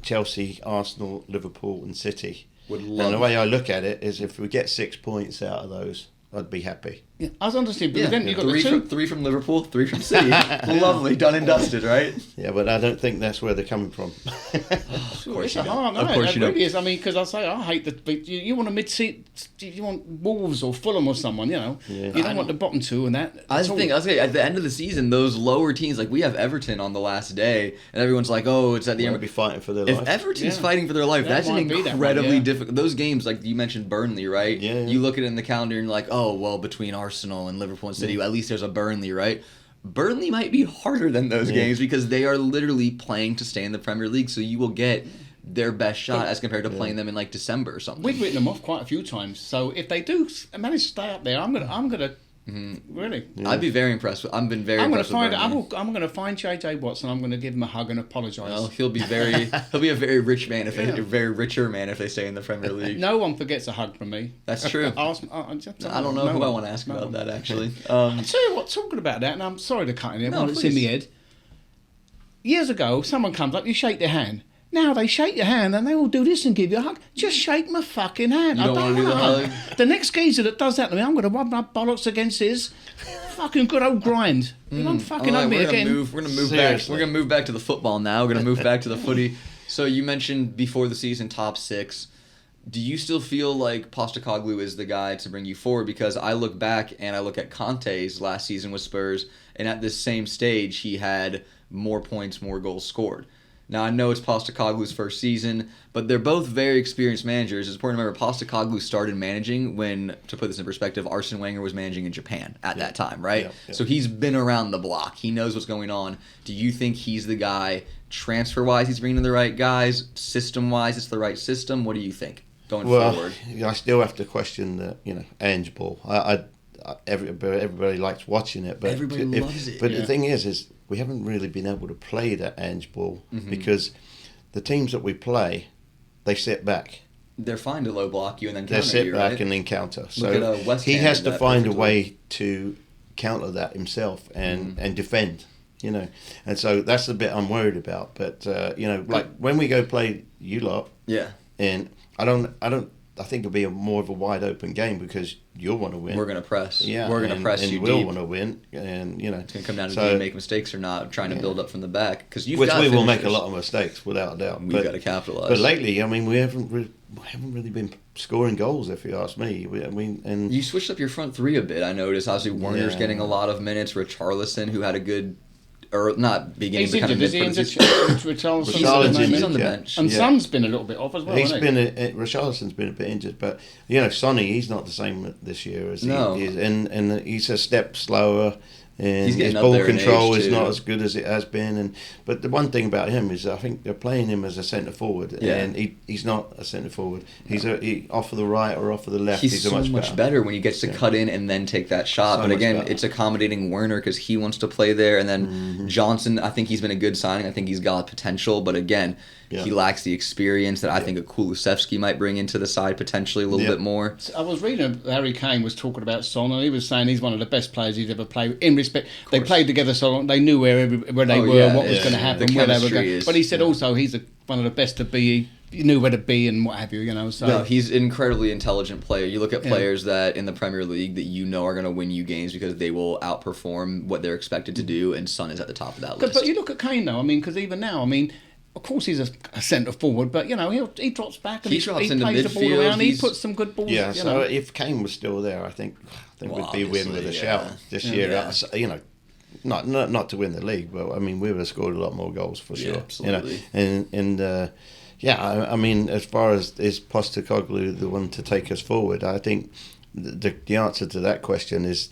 Chelsea, Arsenal, Liverpool, and City. And the way I look at it is, if we get 6 points out of those, I'd be happy. Yeah, I was understanding, but then you got three from Liverpool, 3 from City. Lovely, done and dusted, right? Yeah, but I don't think that's where they're coming from. Of course you hard, don't. Of course you don't. Really is. I mean, because I hate the. You want a mid-seat. You want Wolves or Fulham or someone. Yeah. You don't want the bottom 2 and that. I was saying at the end of the season, those lower teams, like we have Everton on the last day, and everyone's like, "Oh, it's at the end." They'll be fighting for their If life. Everton's fighting for their life, that's an incredibly difficult. Those games, like you mentioned, Burnley, right? Yeah. You look at it in the calendar and you're like, "Oh, well, between Arsenal and Liverpool and City, at least there's a Burnley, right?" Burnley might be harder than those games because they are literally playing to stay in the Premier League, so you will get their best shot as compared to playing them in like December or something. We've written them off quite a few times, so if they do manage to stay up there, I'm gonna really. Yeah. I'd be very impressed. I've been very. I'm going to find JJ Watson. I'm going to give him a hug and apologise. Well, he'll be a very rich man if a very richer man if they stay in the Premier League. No one forgets a hug from me. That's true. I don't know who I want to ask about that actually. I'll tell you what. Talking about that, and I'm sorry to cut in it while it's in my head. Years ago, someone comes up, you shake their hand. Now they shake your hand and they all do this and give you a hug. Just shake my fucking hand. You don't want to do the hug? The next geezer that does that to me, I'm going to rub my bollocks against his fucking good old grind. You don't fucking hug me again. We're going to move back. We're going to move back to the football now. We're going to move back to the footy. So you mentioned before the season top 6. Do you still feel like Postecoglou is the guy to bring you forward? Because I look back and I look at Conte's last season with Spurs, and at this same stage he had more points, more goals scored. Now, I know it's Postecoglou's first season, but they're both very experienced managers. It's important to remember Postecoglou started managing when, to put this in perspective, Arsene Wenger was managing in Japan at that time, right? Yeah. So he's been around the block. He knows what's going on. Do you think he's the guy, transfer-wise, he's bringing the right guys? System-wise, it's the right system? What do you think going forward? I still have to question the, Ange Ball. Everybody likes watching it, but everybody loves it. But the thing is we haven't really been able to play that Ange Ball because the teams that we play, they sit back. They're fine to low block you and then counter they sit you, back right? and then counter. So he has to find a way to counter that himself and defend. And so that's the bit I'm worried about. But like when we go play you lot, and I think it'll be more of a wide open game because you'll want to win. We're going to press. Yeah, we're going to press and you we'll deep. want to win, and it's going to come down to do you make mistakes or not, trying to build up from the back because we will make a lot of mistakes without a doubt. We've got to capitalize. But lately, I mean, we haven't really been scoring goals. If you ask me, and you switched up your front 3 a bit. I noticed. Obviously, Werner's getting a lot of minutes. Richarlison, who had a good. Or not beginning, he's but kind injured. of Richarlison's he's on the bench. And Son's been a little bit off as well. Richarlison's been a bit injured, but Sonny, he's not the same this year as he is, and he's a step slower, and his ball control is not as good as it has been. But the one thing about him is I think they're playing him as a centre forward, and he's not a centre forward. He's off of the right or off of the left. He's so much better when he gets to cut in and then take that shot. But again, it's accommodating Werner because he wants to play there, and then Johnson. I think he's been a good signing. I think he's got potential, but again. Yeah. He lacks the experience that I think a Kulusevski might bring into the side potentially a little bit more. I was reading Harry Kane was talking about Son, and he was saying he's one of the best players he's ever played. In respect, they played together so long, they knew where they were, what was going to happen, where they were going. But he said also he's one of the best to be. He knew where to be and what have you, So. No, he's an incredibly intelligent player. You look at players that in the Premier League that are going to win you games because they will outperform what they're expected to do, and Son is at the top of that list. But you look at Kane, though, because even now, of course, he's a centre forward, but he drops back and He drops he into plays the ball midfield, around. He he's- puts some good balls. Yeah, so if Kane was still there, I think Well, we'd be win with a shout this year. Yeah. Not to win the league, but I mean we would have scored a lot more goals for sure. Absolutely. I mean, as far as is Postecoglou the one to take us forward, I think the answer to that question is,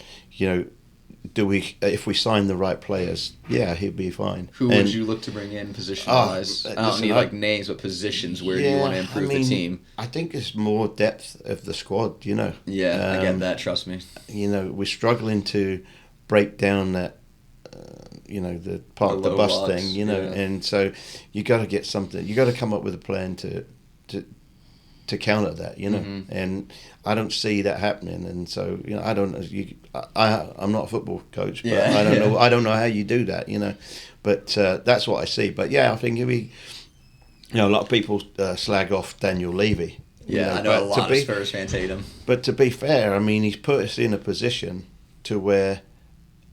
if we sign the right players, he'd be fine. Who would you look to bring in position-wise? I don't need names, but positions. Where do you want to improve the team? I think it's more depth of the squad. Yeah, I get that. Trust me. We're struggling to break down that. The park the bus blocks, thing. And so you got to get something. You got to come up with a plan to counter that. And I don't see that happening. And so I don't know. I'm not a football coach, but I don't know. I don't know how you do that. But that's what I see. But I think a lot of people slag off Daniel Levy. I know a lot of Spurs fans hate him. But to be fair, I mean, he's put us in a position to where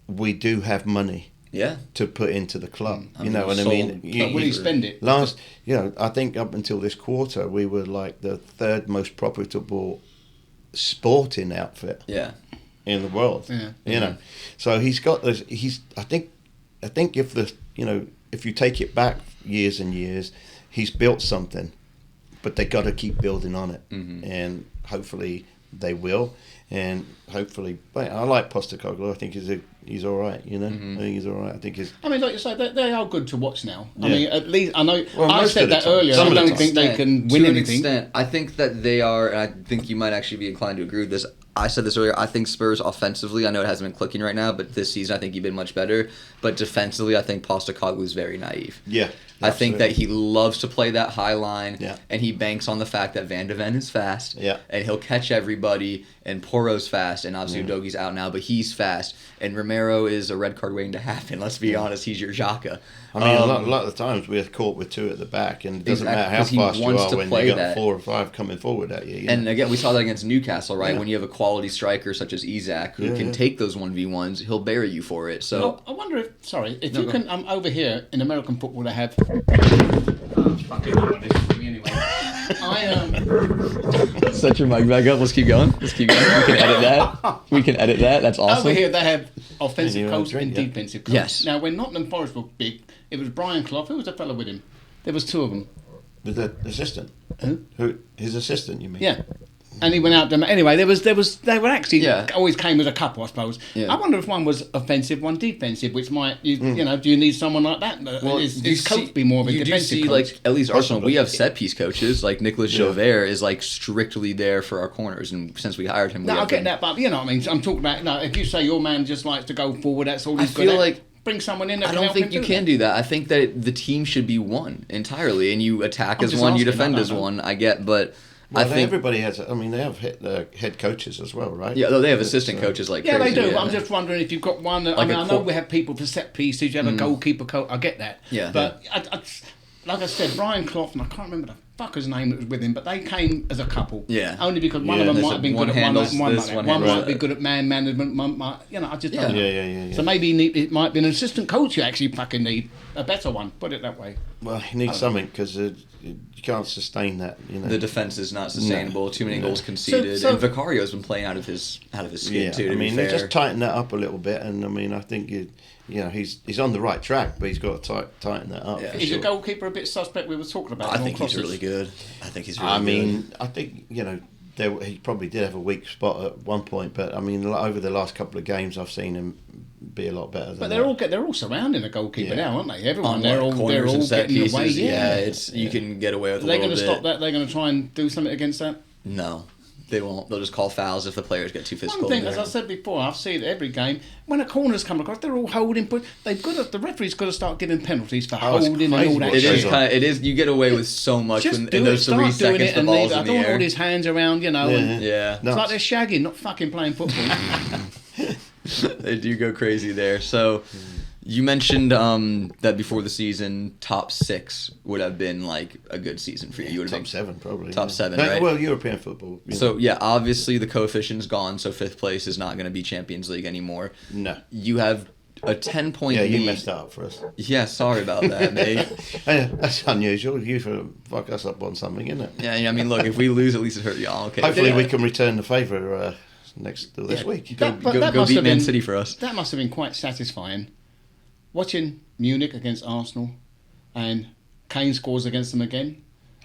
we do have money. Yeah. To put into the club, what I mean. But will he spend it? I think up until this quarter, we were like the third most profitable sporting outfit. Yeah. In the world. Yeah. So he's got this. I think if you take it back years and years, he's built something, but they got to keep building on it, and hopefully they will. And hopefully, I like Postecoglou. I think he's all right. I think he's all right. I think I mean, like you say, they are good to watch now. Yeah. I mean, at least I know. Well, I said that earlier. I don't think they can win to an anything. Extent, I think that they are, and I think you might actually be inclined to agree with this. I said this earlier. I think Spurs offensively, I know it hasn't been clicking right now, but this season I think you've been much better. But defensively, I think Postecoglou is very naive. Yeah. I think that he loves to play that high line, and he banks on the fact that Van de Ven is fast, and he'll catch everybody, and Poro's fast, and obviously Udogie's out now, but he's fast, and Romero is a red card waiting to happen. Let's be honest, he's your Xhaka. I mean, a lot of the times we're caught with two at the back, and it doesn't matter how fast you are when you got 4 or 5 coming forward at you. And again, we saw that against Newcastle, right? When you have a quality striker such as Isak who can take those 1v1s, he'll bury you for it. So well, I wonder if you can. Over here in American football, they have. Set your mic back up. Let's keep going. We can edit that. That's awesome. Over here they have offensive coach and defensive coach. Yes. Now when Nottingham Forest were big, it was Brian Clough. Who was the fellow with him? There was 2 of them. With the assistant. Who? His assistant, you mean? Yeah. And he went out there. Anyway, they were actually always came as a couple, I suppose. Yeah. I wonder if one was offensive, one defensive, which might do you need someone like that? Well, his coach be more of a defensive coach? Like at least Arsenal, we have set piece coaches. Like Nicolas Jauvert is like strictly there for our corners, and since we hired him, no, I get that, but you know what I mean. I'm talking about if you say your man just likes to go forward, that's all he's good at. I feel like bring someone in. I don't think you can do that. I think that the team should be one entirely, and you attack as one, you defend as one. I get, but. Well, I think everybody has. I mean, they have head coaches as well, right? Yeah, they have assistant coaches like crazy. They do. Yeah. I'm just wondering if you've got one. I know we have people for set pieces. You have a goalkeeper coach. I get that. Yeah. But like I said, Brian Clough, and I can't remember the fucker's name that was with him, but they came as a couple. Yeah. Only because one of them might have been good at one might be good at man management. One might, I just don't know. Yeah. So maybe it might be an assistant coach you actually fucking need. A better one. Put it that way. Well, you need something because you can't sustain that. The defense is not sustainable. Too many goals conceded, and Vicario's been playing out of his skin too. I mean, they just tighten that up a little bit, and I mean, I think he's on the right track, but he's got to tighten that up. Yeah. Is your goalkeeper a bit suspect? We were talking about. I think he's really good. I think he probably did have a weak spot at one point, but I mean, over the last couple of games, I've seen him be a lot better than that. But they're all surrounding the goalkeeper now, aren't they? Everyone, they're all getting pieces, away. Yeah, you can get away with. Are they going to stop that? They're going to try and do something against that? No. They won't. They'll just call fouls if the players get too physical. One thing, as I said before, I've seen it every game. When a corner's come across, they're all holding. The referee's got to start giving penalties for holding and all that shit. It is. You get away with so much in those 3 seconds the ball's in the air. I don't hold his hands around, Yeah. It's like they're shagging, not fucking playing football. They do go crazy there. So you mentioned that before the season, top 6 would have been like a good season for you. You would have top 7 probably. Top 7, right? Well, European football. So obviously the coefficient's gone, so 5th place is not going to be Champions League anymore. No. You have a 10-point Yeah, lead. you messed up for us. Yeah, sorry about that, mate. That's unusual. You fuck us up on something, isn't it? Yeah, I mean, look, if we lose, at least it hurt y'all. Okay. Hopefully we can return the favour this week. Go beat Man City for us. That must have been quite satisfying. Watching Munich against Arsenal and Kane scores against them again.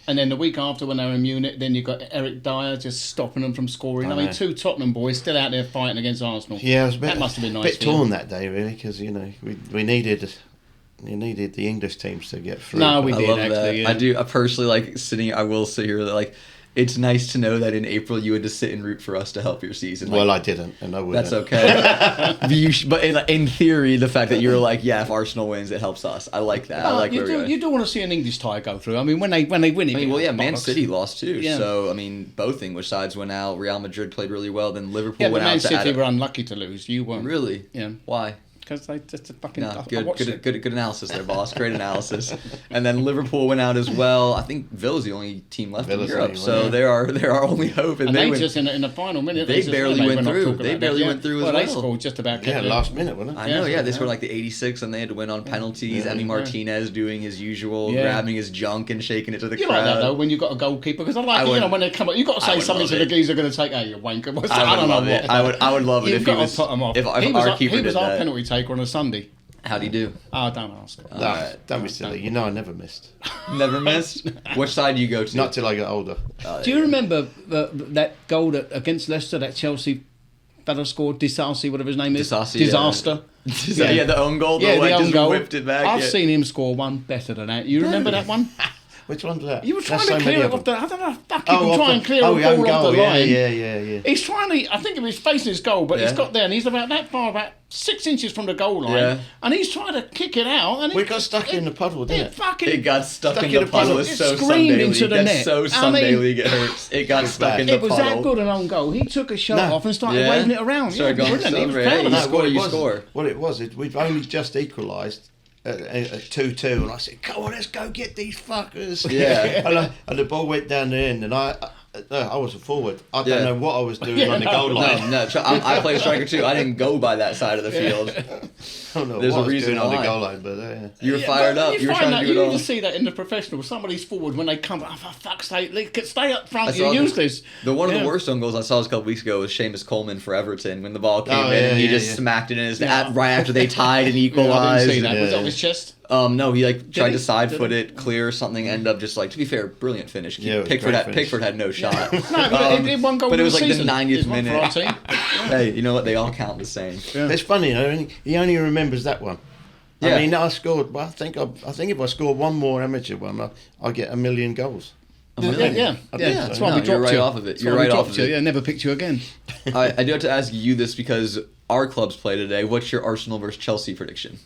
And then the week after when they were in Munich, then you got Eric Dyer just stopping them from scoring. I mean, 2 Tottenham boys still out there fighting against Arsenal. Yeah, it was that must have been nice. A bit torn that day, really, because, you know, we needed the English teams to get through. No, we I did, love actually. that. Yeah. I do. I personally like sitting. I will sit here like. It's nice to know that in April you had to sit and root for us to help your season. Like, Well, I didn't, and I wouldn't. that's okay. But in theory, the fact that you're like, yeah, if Arsenal wins, it helps us. I like that. I like where we're going. You do want to see an English tie go through. I mean, when they win it. I mean, well, yeah, Man bollocks. City lost too. Yeah. So, I mean, both English sides went out. Real Madrid played really well. Then Liverpool Yeah, but went Man out to City were unlucky to lose. You weren't. Really? Yeah. Why? Because they just fucking. No, I watched it. good analysis there, boss. Great analysis. And then Liverpool went out as well. I think Villa's the only team left in Europe, so they're our only hope. And they just in the final minute. They barely went through. They barely went through as well. They scored just about. Last minute, wasn't it? I know. Yeah, they scored like the 86th, and they had to win on penalties. Emi Martinez doing his usual, grabbing his junk and shaking it to the crowd. You like that though when you got a goalkeeper, because I like it, when they come up, you got to say something to the geezer going to take. Hey, you wanker! I don't know what. I would love it if he was. Put him off. If our keeper he was did our that. penalty taker on a Sunday. How'd he do? Oh, don't ask. Don't be silly. You know I never missed. Never missed? Which side do you go to? Not till I got older. Do you remember that goal against Leicester that Chelsea fella scored? Disasi, whatever his name is. Disaster. Yeah, the own goal. Yeah, the own goal. Whipped it back. I've seen him score one better than that. You remember that one? Which one's that? You were trying to clear it off the. I don't know. Fuck, you can try and clear a ball off the line. Yeah. He's trying to. I think he was facing his goal, but he's got there, and he's about that far, about 6 inches from the goal line, and he's trying to kick it out. And we got stuck in the puddle, didn't it? It got stuck in the puddle. It's so screamed Sunday into League. the net. That's so Sunday League. It hurts. It got stuck in the puddle. It was that good an own goal. He took a shot off and started waving it around. Sorry, go on. You score. What it was, we've only just equalised. At 2-2, and I said, "Come on, let's go get these fuckers." Yeah. and the ball went down the end, and I was a forward. I don't know what I was doing on the goal line. No, I play striker too. I didn't go by that side of the field. I don't know There's what a reason I was doing why. on the goal line, but you were fired up. You were trying to do it all. You even see that in the professional. Somebody's forward when they come. Oh, for fuck's sake, stay up front. You're useless. One of the worst own goals I saw a couple weeks ago was Seamus Coleman for Everton when the ball came in and he just smacked it in his right after they tied and equalized. I didn't see that. Was it off his chest? No, he tried to side foot it, clear or something. End up just to be fair, brilliant finish. Pickford had no shot. No, but it did one goal. But it was like the season. 90th minute. Hey, you know what? They all count the same. It's funny, he only remembers that one. Yeah. I mean, I scored. Well, I think if I score one more amateur one, I'll get 1 million goals. Yeah. That's why we dropped you're right you. off of it. You're right off of it. Yeah, never picked you again. I do have to ask you this because our clubs play today. What's your Arsenal versus Chelsea prediction?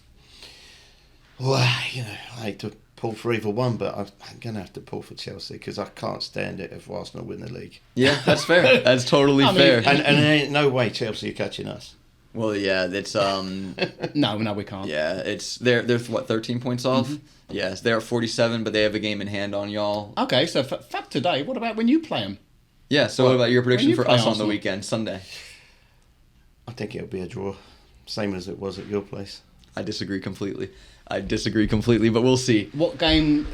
Well, I hate to pull for either one, but I'm going to have to pull for Chelsea because I can't stand it if Arsenal win the league. Yeah, that's fair. That's totally fair. And there ain't no way Chelsea are catching us. Well, yeah, it's No, we can't. Yeah, it's they're what 13 points off. Mm-hmm. Yes, they're at 47, but they have a game in hand on y'all. Okay, so for today, what about when you play them? Yeah, so what about your prediction for us on the weekend, Sunday? I think it'll be a draw, same as it was at your place. I disagree completely, but we'll see. What game?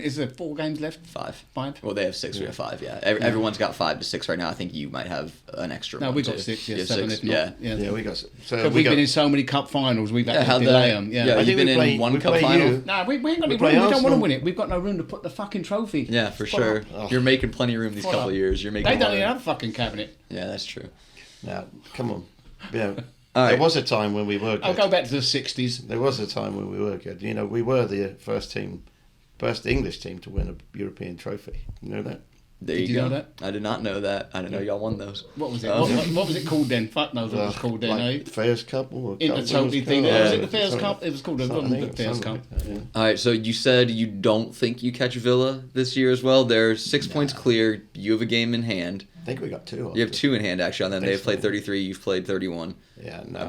Is there 4 games left? 5. 5? Well, they have 6. We have 5. Yeah, everyone's got 5 to 6 right now. I think you might have an extra. No, one we got too. 6. Yeah, 6. 7. If not. Yeah, we got. So we've been in so many cup finals. We've had to delay them. Yeah, you've been in one cup final. No, we ain't got any room. We don't want to win it. We've got no room to put the fucking trophy. Yeah, for sure. You're making plenty of room these couple of years. You're making. They don't even have a fucking cabinet. Yeah, that's true. Now, come on. Yeah. There was a time when we were good. I'll go back to the 60s. There was a time when we were good. We were the first English team to win a European trophy. You know that? Did you know that? I did not know that. I didn't know y'all won those. What was it? What was it called then? Fuck knows what it was called then. Like Fairs Cup or Intertotally thing. Was it the Fairs Cup? It was called the Fairs Cup. All right, so you said you don't think you catch Villa this year as well. They're 6 points clear. You have a game in hand. I think we got 2. You have 2 in hand actually. On them, they've played 33. You've played 31. Yeah, no,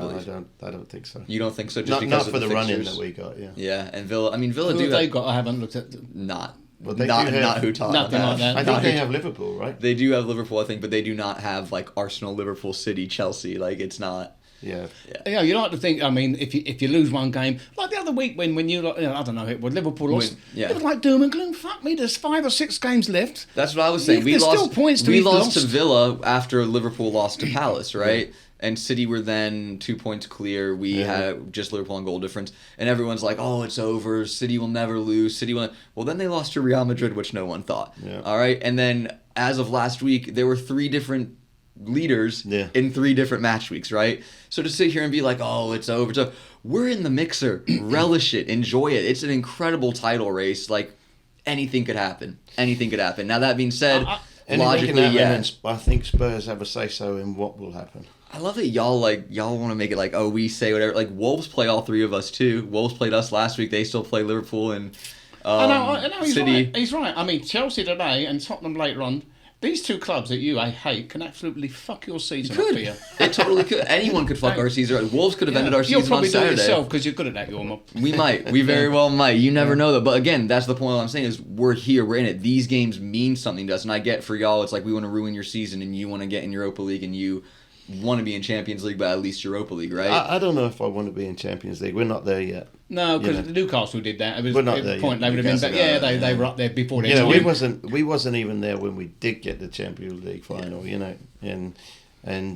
I don't think so. You don't think so? Just not because for of the run-in that we got. Yeah. Yeah, and Villa. I mean, Villa Who do. Have they got? I haven't looked at. Not who Tottenham. Nothing like that. I think they have Liverpool, right? They do have Liverpool, I think, but they do not have like Arsenal, Liverpool, City, Chelsea. Like it's not. Yeah. You like to think. I mean, if you lose one game, like the other week when you, I don't know, Liverpool lost. It was like doom and gloom. Fuck me, there's 5 or 6 games left. That's what I was saying. There's still points to we be lost to Villa after Liverpool lost to Palace, right? And City were then 2 points clear. We had just Liverpool on goal difference. And everyone's like, oh, it's over. City will never lose. Well, then they lost to Real Madrid, which no one thought. Yeah. All right? And then as of last week, there were 3 different leaders in 3 different match weeks, right? So to sit here and be like, oh, it's over. So we're in the mixer. Relish it. Enjoy it. It's an incredible title race. Like, anything could happen. Anything could happen. Now, that being said, logically, I think Spurs have a say-so in what will happen. I love that y'all want to make it like, oh, we say whatever. Like, Wolves play all 3 of us too. Wolves played us last week. They still play Liverpool and I know, City. He's right. I mean, Chelsea today and Tottenham later on. These 2 clubs that I hate can absolutely fuck your season up for you. It totally could. Anyone could fuck our season. Wolves could have ended our season on Saturday. You'll probably do it yourself because you're good at that, Yorma. We might. We very well might. You never know, though. But again, that's the point I'm saying is we're here. We're in it. These games mean something to us. And I get for y'all, it's like we want to ruin your season and you want to get in Europa League and you want to be in Champions League, but at least Europa League, right? I don't know if I want to be in Champions League. We're not there yet. No, because Newcastle did that. It was we're not there point yet. They would have been. Yeah, they were up there before. We wasn't even there when we did get the Champions League final. And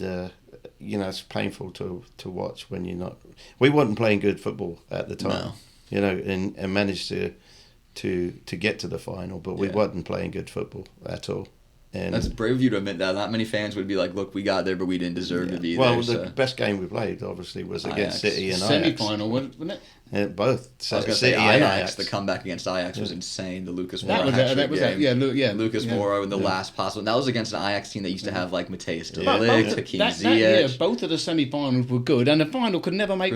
it's painful to watch when you're not. We weren't playing good football at the time. No. And managed to get to the final, but we weren't playing good football at all. And that's brave of you to admit that. Not many fans would be like, look, we got there, but we didn't deserve to be there. Well, the best game we played, obviously, was against City and Ajax. Semi-final, wasn't it? I Both. was going to say Ajax. The comeback against Ajax was insane. The Lucas Moura game. Lucas Moura in the last possible. That was against an Ajax team that used to have like Mateus de Ligt, Hakim Ziyech. That year, both of the semi-finals were good, and the final could never make.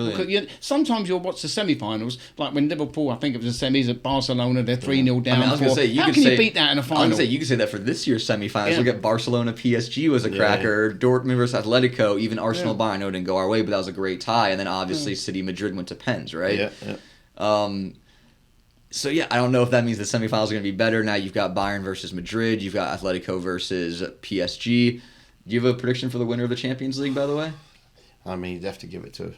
Sometimes you'll watch the semi-finals, like when Liverpool, I think it was the semis at Barcelona, they're 3-0 down. I was going to say, how can you beat that in a final? I was going to say, you could say that for this year's semi-finals. Look at Barcelona, PSG was a cracker. Dortmund versus Atletico, even Arsenal, Bayern. I know it didn't go our way, but that was a great tie. And then obviously City, Madrid went to pens, right? Yeah. So I don't know if that means the semifinals are going to be better. Now you've got Bayern versus Madrid, you've got Atletico versus PSG. Do you have a prediction for the winner of the Champions League, by the way? I mean, you'd have to give it to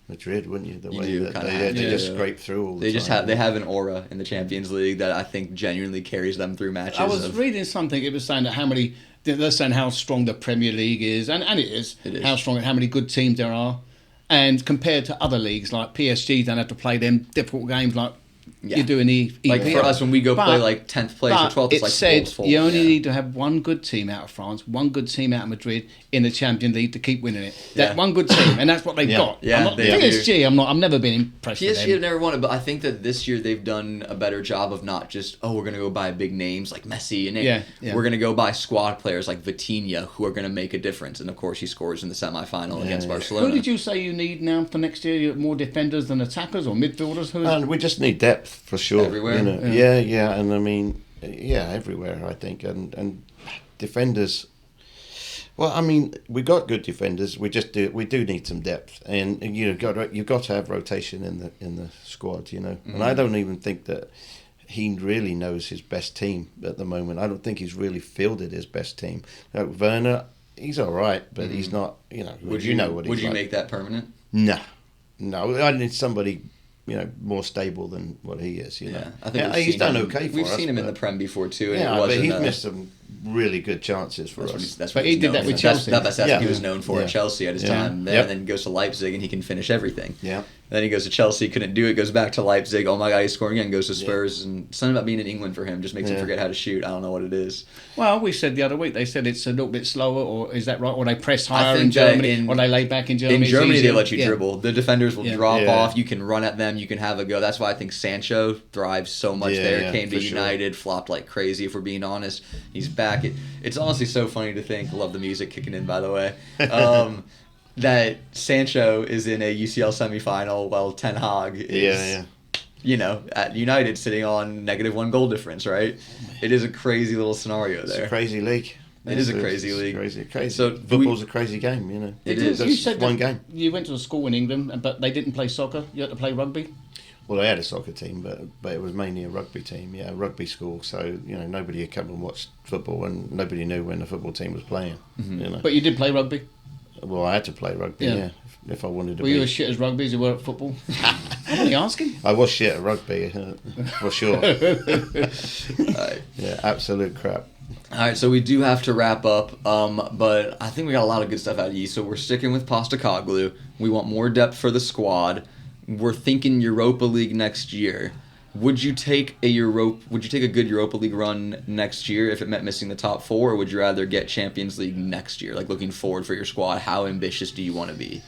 Madrid, wouldn't you? The way do, that they just scrape through all the time. They have an aura in the Champions League that I think genuinely carries them through matches. I was reading something. It was saying that they're saying how strong the Premier League is, and it is. How strong and how many good teams there are. And compared to other leagues, like PSG don't have to play them difficult games like you do in the EPL. Like for us, when we go play like 10th place or 12th, it's like said you only need to have one good team out of France, one good team out of Madrid in the Champions League to keep winning it. That one good team, and that's what they've got. Yeah, PSG, I've never been impressed with them. PSG have never won it, but I think that this year they've done a better job of not just, we're going to go buy big names like Messi and we're going to go buy squad players like Vitinha who are going to make a difference. And of course, he scores in the semi-final against Barcelona. Who did you say you need now for next year? More defenders than attackers or midfielders? And we just need depth for sure. Everywhere. And I mean, everywhere. I think and defenders. Well, I mean, we got good defenders. We do need some depth, and you've got to have rotation in the squad. And I don't even think that he really knows his best team at the moment. I don't think he's really fielded his best team. Werner, he's all right, but he's not. Would you make that permanent? No, I need somebody more stable than what he is. I think he's done okay for us. We've seen him in the Prem before too. And but he's missed some really good chances for us. That's what he did that with Chelsea. That's what he was known for at Chelsea at his time. And then goes to Leipzig and he can finish everything. Yeah. Then he goes to Chelsea, couldn't do it, goes back to Leipzig. Oh my God, he's scoring again, goes to Spurs. And something about being in England for him just makes him forget how to shoot. I don't know what it is. Well, we said the other week, they said it's a little bit slower, or is that right? Or they press higher in Germany, or they lay back in Germany. In Germany, they let you dribble. The defenders will drop off. You can run at them. You can have a go. That's why I think Sancho thrives so much there. Came to United, flopped like crazy, if we're being honest. He's back. It's honestly so funny to think. Love the music kicking in, by the way. That Sancho is in a UCL semifinal while Ten Hag is, at United sitting on -1 goal difference, right? It is a crazy little scenario there. It's a crazy league. It is a crazy league. Crazy. So football's a crazy game, It is. You said one game. You went to a school in England, but they didn't play soccer. You had to play rugby. Well, they had a soccer team, but it was mainly a rugby team. Yeah, a rugby school. So nobody had come and watched football, and nobody knew when the football team was playing. But you did play rugby. Well, I had to play rugby, if I wanted to Were be. you as shit as rugby as you were at football? I'm only asking. I was shit at rugby, for sure. Right. Yeah, absolute crap. All right, so we do have to wrap up, but I think we got a lot of good stuff out of you. So we're sticking with Postecoglou. We want more depth for the squad. We're thinking Europa League next year. Would you take a good Europa League run next year if it meant missing the top 4, or would you rather get Champions League next year? Like, looking forward for your squad, how ambitious do you want to be?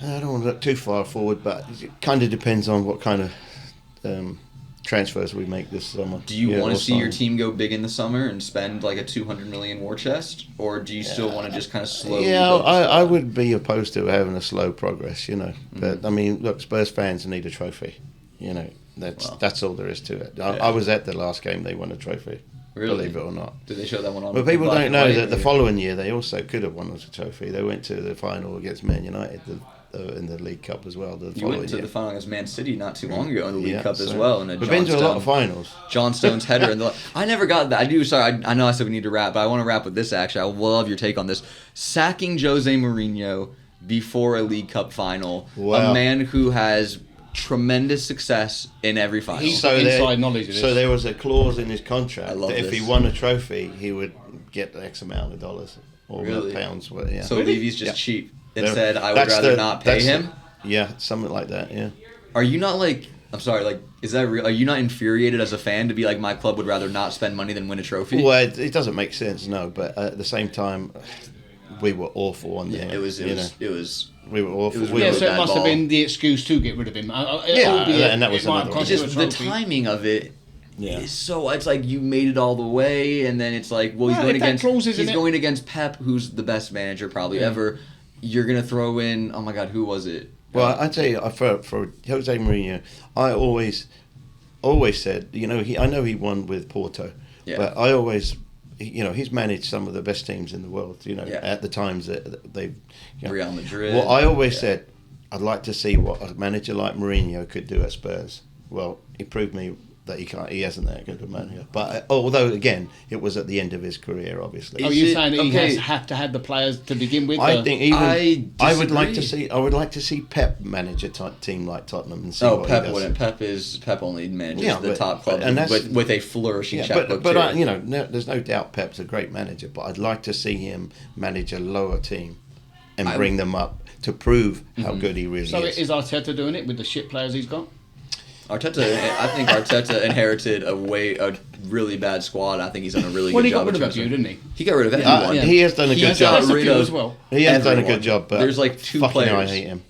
I don't want to look too far forward, but it kind of depends on what kind of transfers we make this summer. Do you want to see your team go big in the summer and spend like a 200 million war chest, or do you still want to just kind of slowly? Yeah, I would be opposed to having a slow progress, But I mean, look, Spurs fans need a trophy, That's all there is to it. I was at the last game they won a trophy. Really? Believe it or not. Did they show that one on? But people don't know that the following year they also could have won us a trophy. They went to the final against Man United in the League Cup as well. You went to the final against Man City not too long ago in the League Cup as well. And we've been to a lot of finals. John Stone's header. I never got that. I know I said we need to wrap, but I want to wrap with this actually. I love your take on this. Sacking Jose Mourinho before a League Cup final. Wow. A man who has tremendous success in every final. Inside knowledge of this. So there was a clause in his contract that if this. he won a trophy, he would get X amount of dollars or pounds. Yeah. So Levy's just cheap and said, I would rather not pay him? Something like that, yeah. Are you not is that real? Are you not infuriated as a fan to be like, my club would rather not spend money than win a trophy? Well, it doesn't make sense, no, but at the same time, we were awful on there. It was we were awful. It was really so it must ball. have been the excuse to get rid of him. And that was another one. Just the timing of it. Yeah. So it's like you made it all the way, and then it's like, well, he's going against Pep, who's the best manager probably ever. You're gonna throw in, oh my God, who was it? Well, I tell you, for Jose Mourinho, I always said, I know he won with Porto, but I always, he's managed some of the best teams in the world. At the times that they've Real Madrid. Well, I always said I'd like to see what a manager like Mourinho could do at Spurs. Well, he proved me that he can't. He hasn't that good a manager. But although again, it was at the end of his career, obviously. Are you saying that he have to have the players to begin with? I think I would like to see. I would like to see Pep manage a team like Tottenham and see what Pep he does. wouldn't. Pep only manages the top club with a flourishing checkbook. But there's no doubt Pep's a great manager. But I'd like to see him manage a lower team and bring them up to prove how good he really is. So is Arteta doing it with the shit players he's got? I think Arteta inherited a really bad squad. I think he's done a really good job. Well, he got rid of a few, didn't he? He got rid of everyone. He has done a good job. He has done a good job, but there's like two fucking players. I hate him.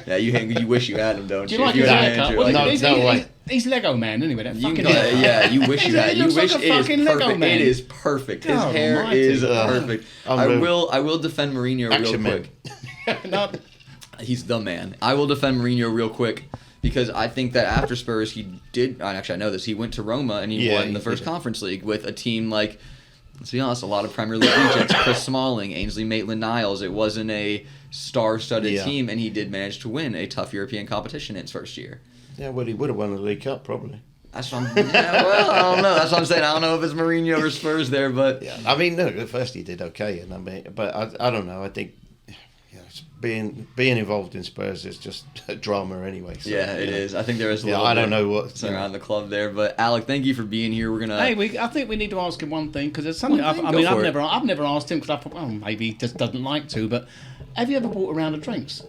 Yeah, you wish you had him, don't you? Do you like his haircut? No way. He's Lego man, anyway. That fucking you wish you had. He looks like a fucking Lego man. It is perfect. His hair is perfect. I will defend Mourinho real quick. No. He's the man. I will defend Mourinho real quick because I think that after Spurs, he did. Actually, I know this. He went to Roma and he won the first Conference League with a team like, let's be honest, a lot of Premier League legends. Chris Smalling, Ainsley Maitland-Niles. It wasn't a star-studded team, and he did manage to win a tough European competition in his first year. Yeah, well, he would have won the League Cup probably. That's what I don't know. That's what I'm saying. I don't know if it's Mourinho or Spurs there, but I mean, no, at first he did okay, but I don't know. I think being involved in Spurs is just a drama anyway. So, it is. I think there is a little I don't know what's around the club there, but Alec, thank you for being here. We're gonna. Hey, I think we need to ask him one thing because there's something. I've never asked him because I thought, well, maybe he just doesn't like to. But have you ever bought a round of drinks?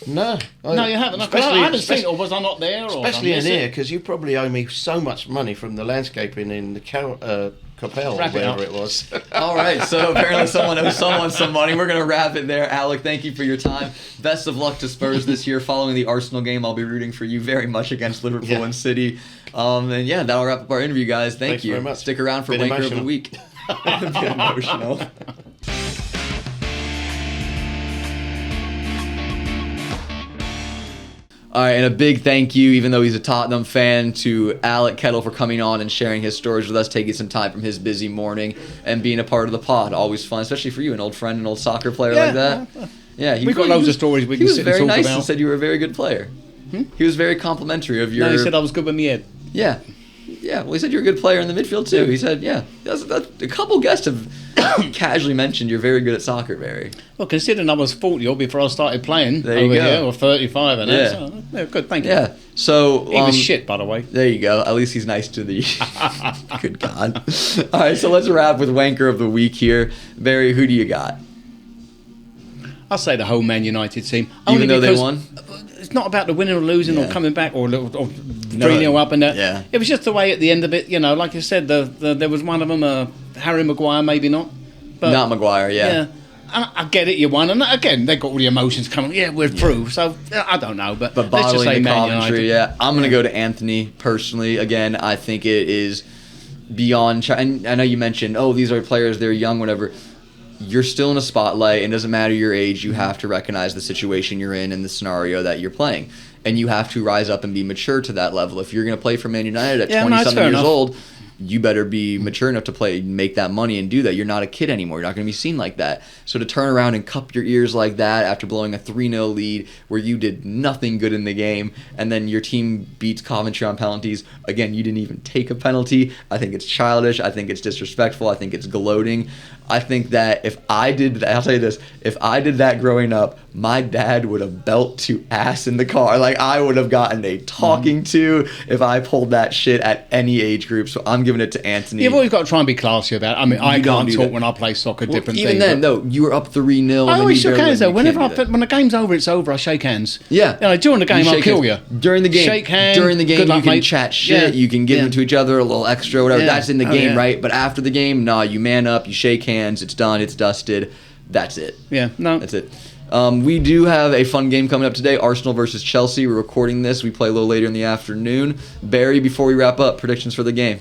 No, you haven't. I haven't seen it, or was I not there? Especially in here, because you probably owe me so much money from the landscaping in the Capel, whatever it was. All right, so apparently someone owes someone some money. We're going to wrap it there. Alec, thank you for your time. Best of luck to Spurs this year. Following the Arsenal game, I'll be rooting for you very much against Liverpool and City. And that'll wrap up our interview, guys. Thanks you. Very much. Stick around for Wanker of the Week. A bit emotional. All right, and a big thank you, even though he's a Tottenham fan, to Alec Kettle for coming on and sharing his stories with us, taking some time from his busy morning and being a part of the pod. Always fun, especially for you, an old friend, an old soccer player like that. Yeah, we've got loads of stories we can sit and talk about. He was very nice and said you were a very good player. He was very complimentary of your... No, he said I was good with my head. Yeah. Yeah, well, he said you're a good player in the midfield too. He said, yeah. That's, a couple guests have casually mentioned you're very good at soccer, Barry. Well, considering I was 40 before I started playing there you over go. here, or 35 and yeah. So, yeah, good, thank you. Yeah, so... he was shit, by the way. There you go. At least he's nice to the... Good God. All right, so let's wrap with Wanker of the Week here. Barry, who do you got? I'll say the whole Man United team. Even though they won? It's not about the winning or losing or coming back or 3-0 up and that. Yeah. It was just the way at the end of it, like you said, there was one of them, Harry Maguire, maybe not. But, not Maguire, yeah. I get it, you won. And again, they got all the emotions coming. Yeah, we're through. So, I don't know. But let's just say Man United. Yeah. I'm going to go to Anthony, personally. Again, I think it is beyond... And I know you mentioned, these are players, they're young, whatever. You're still in a spotlight, and it doesn't matter your age. You have to recognize the situation you're in and the scenario that you're playing. And you have to rise up and be mature to that level. If you're going to play for Man United at 20-something years old, you better be mature enough to make that money and do that. You're not a kid anymore. You're not going to be seen like that. So to turn around and cup your ears like that after blowing a 3-0 lead where you did nothing good in the game, and then your team beats Coventry on penalties, again, you didn't even take a penalty. I think it's childish. I think it's disrespectful. I think it's gloating. I think that if I did that, I'll tell you this, if I did that growing up, my dad would have belt to ass in the car. Like, I would have gotten a talking to if I pulled that shit at any age group. So I'm giving it to Anthony. You've always got to try and be classy about it. I mean, I can't talk when I play soccer, different even things. Even then, though, you were up 3-0. I always shook hands, though. When the game's over, it's over, I shake hands. Yeah. During the game, I'll kill you. During the game. Shake hands. During the game, good luck, you can mate. chat shit. You can give them to each other, a little extra, whatever. That's in the game, right? But after the game, you man up, you shake hands, it's done, it's dusted. That's it. Yeah, no. That's it. We do have a fun game coming up today, Arsenal versus Chelsea. We're recording this. We play a little later in the afternoon. Barry, before we wrap up, predictions for the game.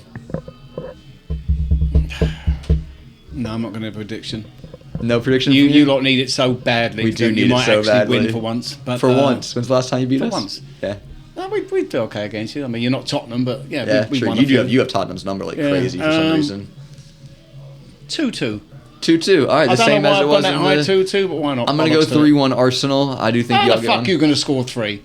No, I'm not going to have a prediction. No prediction you? from you? You lot need it so badly. We do need you it might so actually badly. win for once. But, for once? When's the last time you beat us? For once. Yeah. No, we'd do okay against you. I mean, you're not Tottenham, but we sure. won You have Tottenham's number like crazy for some reason. 2-2. 2-2. All right, the same as it was in the... I don't know why I've gone that high 2-2, but why not? I'm going to go 3-1 Arsenal. I do think you'll get the fuck you going to score 3?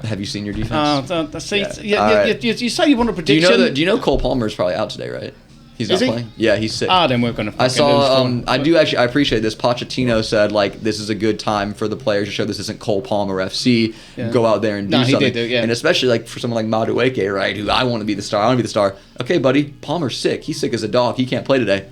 Have you seen your defense? You say you want a prediction. Do you know Cole Palmer's probably out today, right? He's not playing? Yeah, he's sick. Then we're going to fucking I saw, lose. I appreciate this. Pochettino said, this is a good time for the players to show this isn't Cole Palmer FC. Yeah. Go out there and do something. He did, yeah. And especially, for someone like Madueke, right, who I want to be the star. I want to be the star. Okay, buddy, Palmer's sick. He's sick as a dog. He can't play today.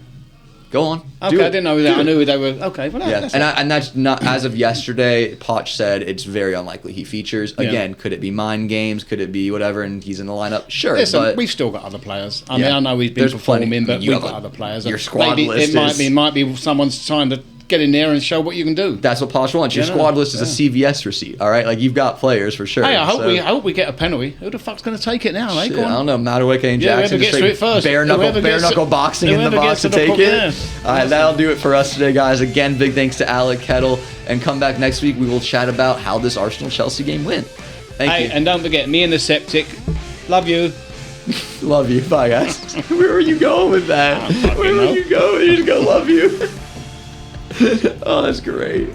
Go on. Okay, I didn't know that. I knew they were... Okay, well, yeah. And that's not... As of yesterday, Poch said it's very unlikely he features. Again, could it be mind games? Could it be whatever, and he's in the lineup? Sure, listen, but... we've still got other players. I mean, I know he's been performing, but we've got other players. Your squad list it might be someone's trying to get in there and show what you can do. That's what Poch wants. Your squad list is a CVS receipt, all right? You've got players for sure. Hey, I hope we get a penalty. Who the fuck's going to take it now, Shit, I don't know. Madueke and Jackson just straight first. bare knuckle boxing in the box to take it. All right, that'll do it for us today, guys. Again, big thanks to Alec Kettle. And come back next week. We will chat about how this Arsenal-Chelsea game went. Thank you. And don't forget, me and the Septic. Love you. Love you. Bye, guys. Where were you going with that? Where were you going? You just go, love you. Oh, that's great.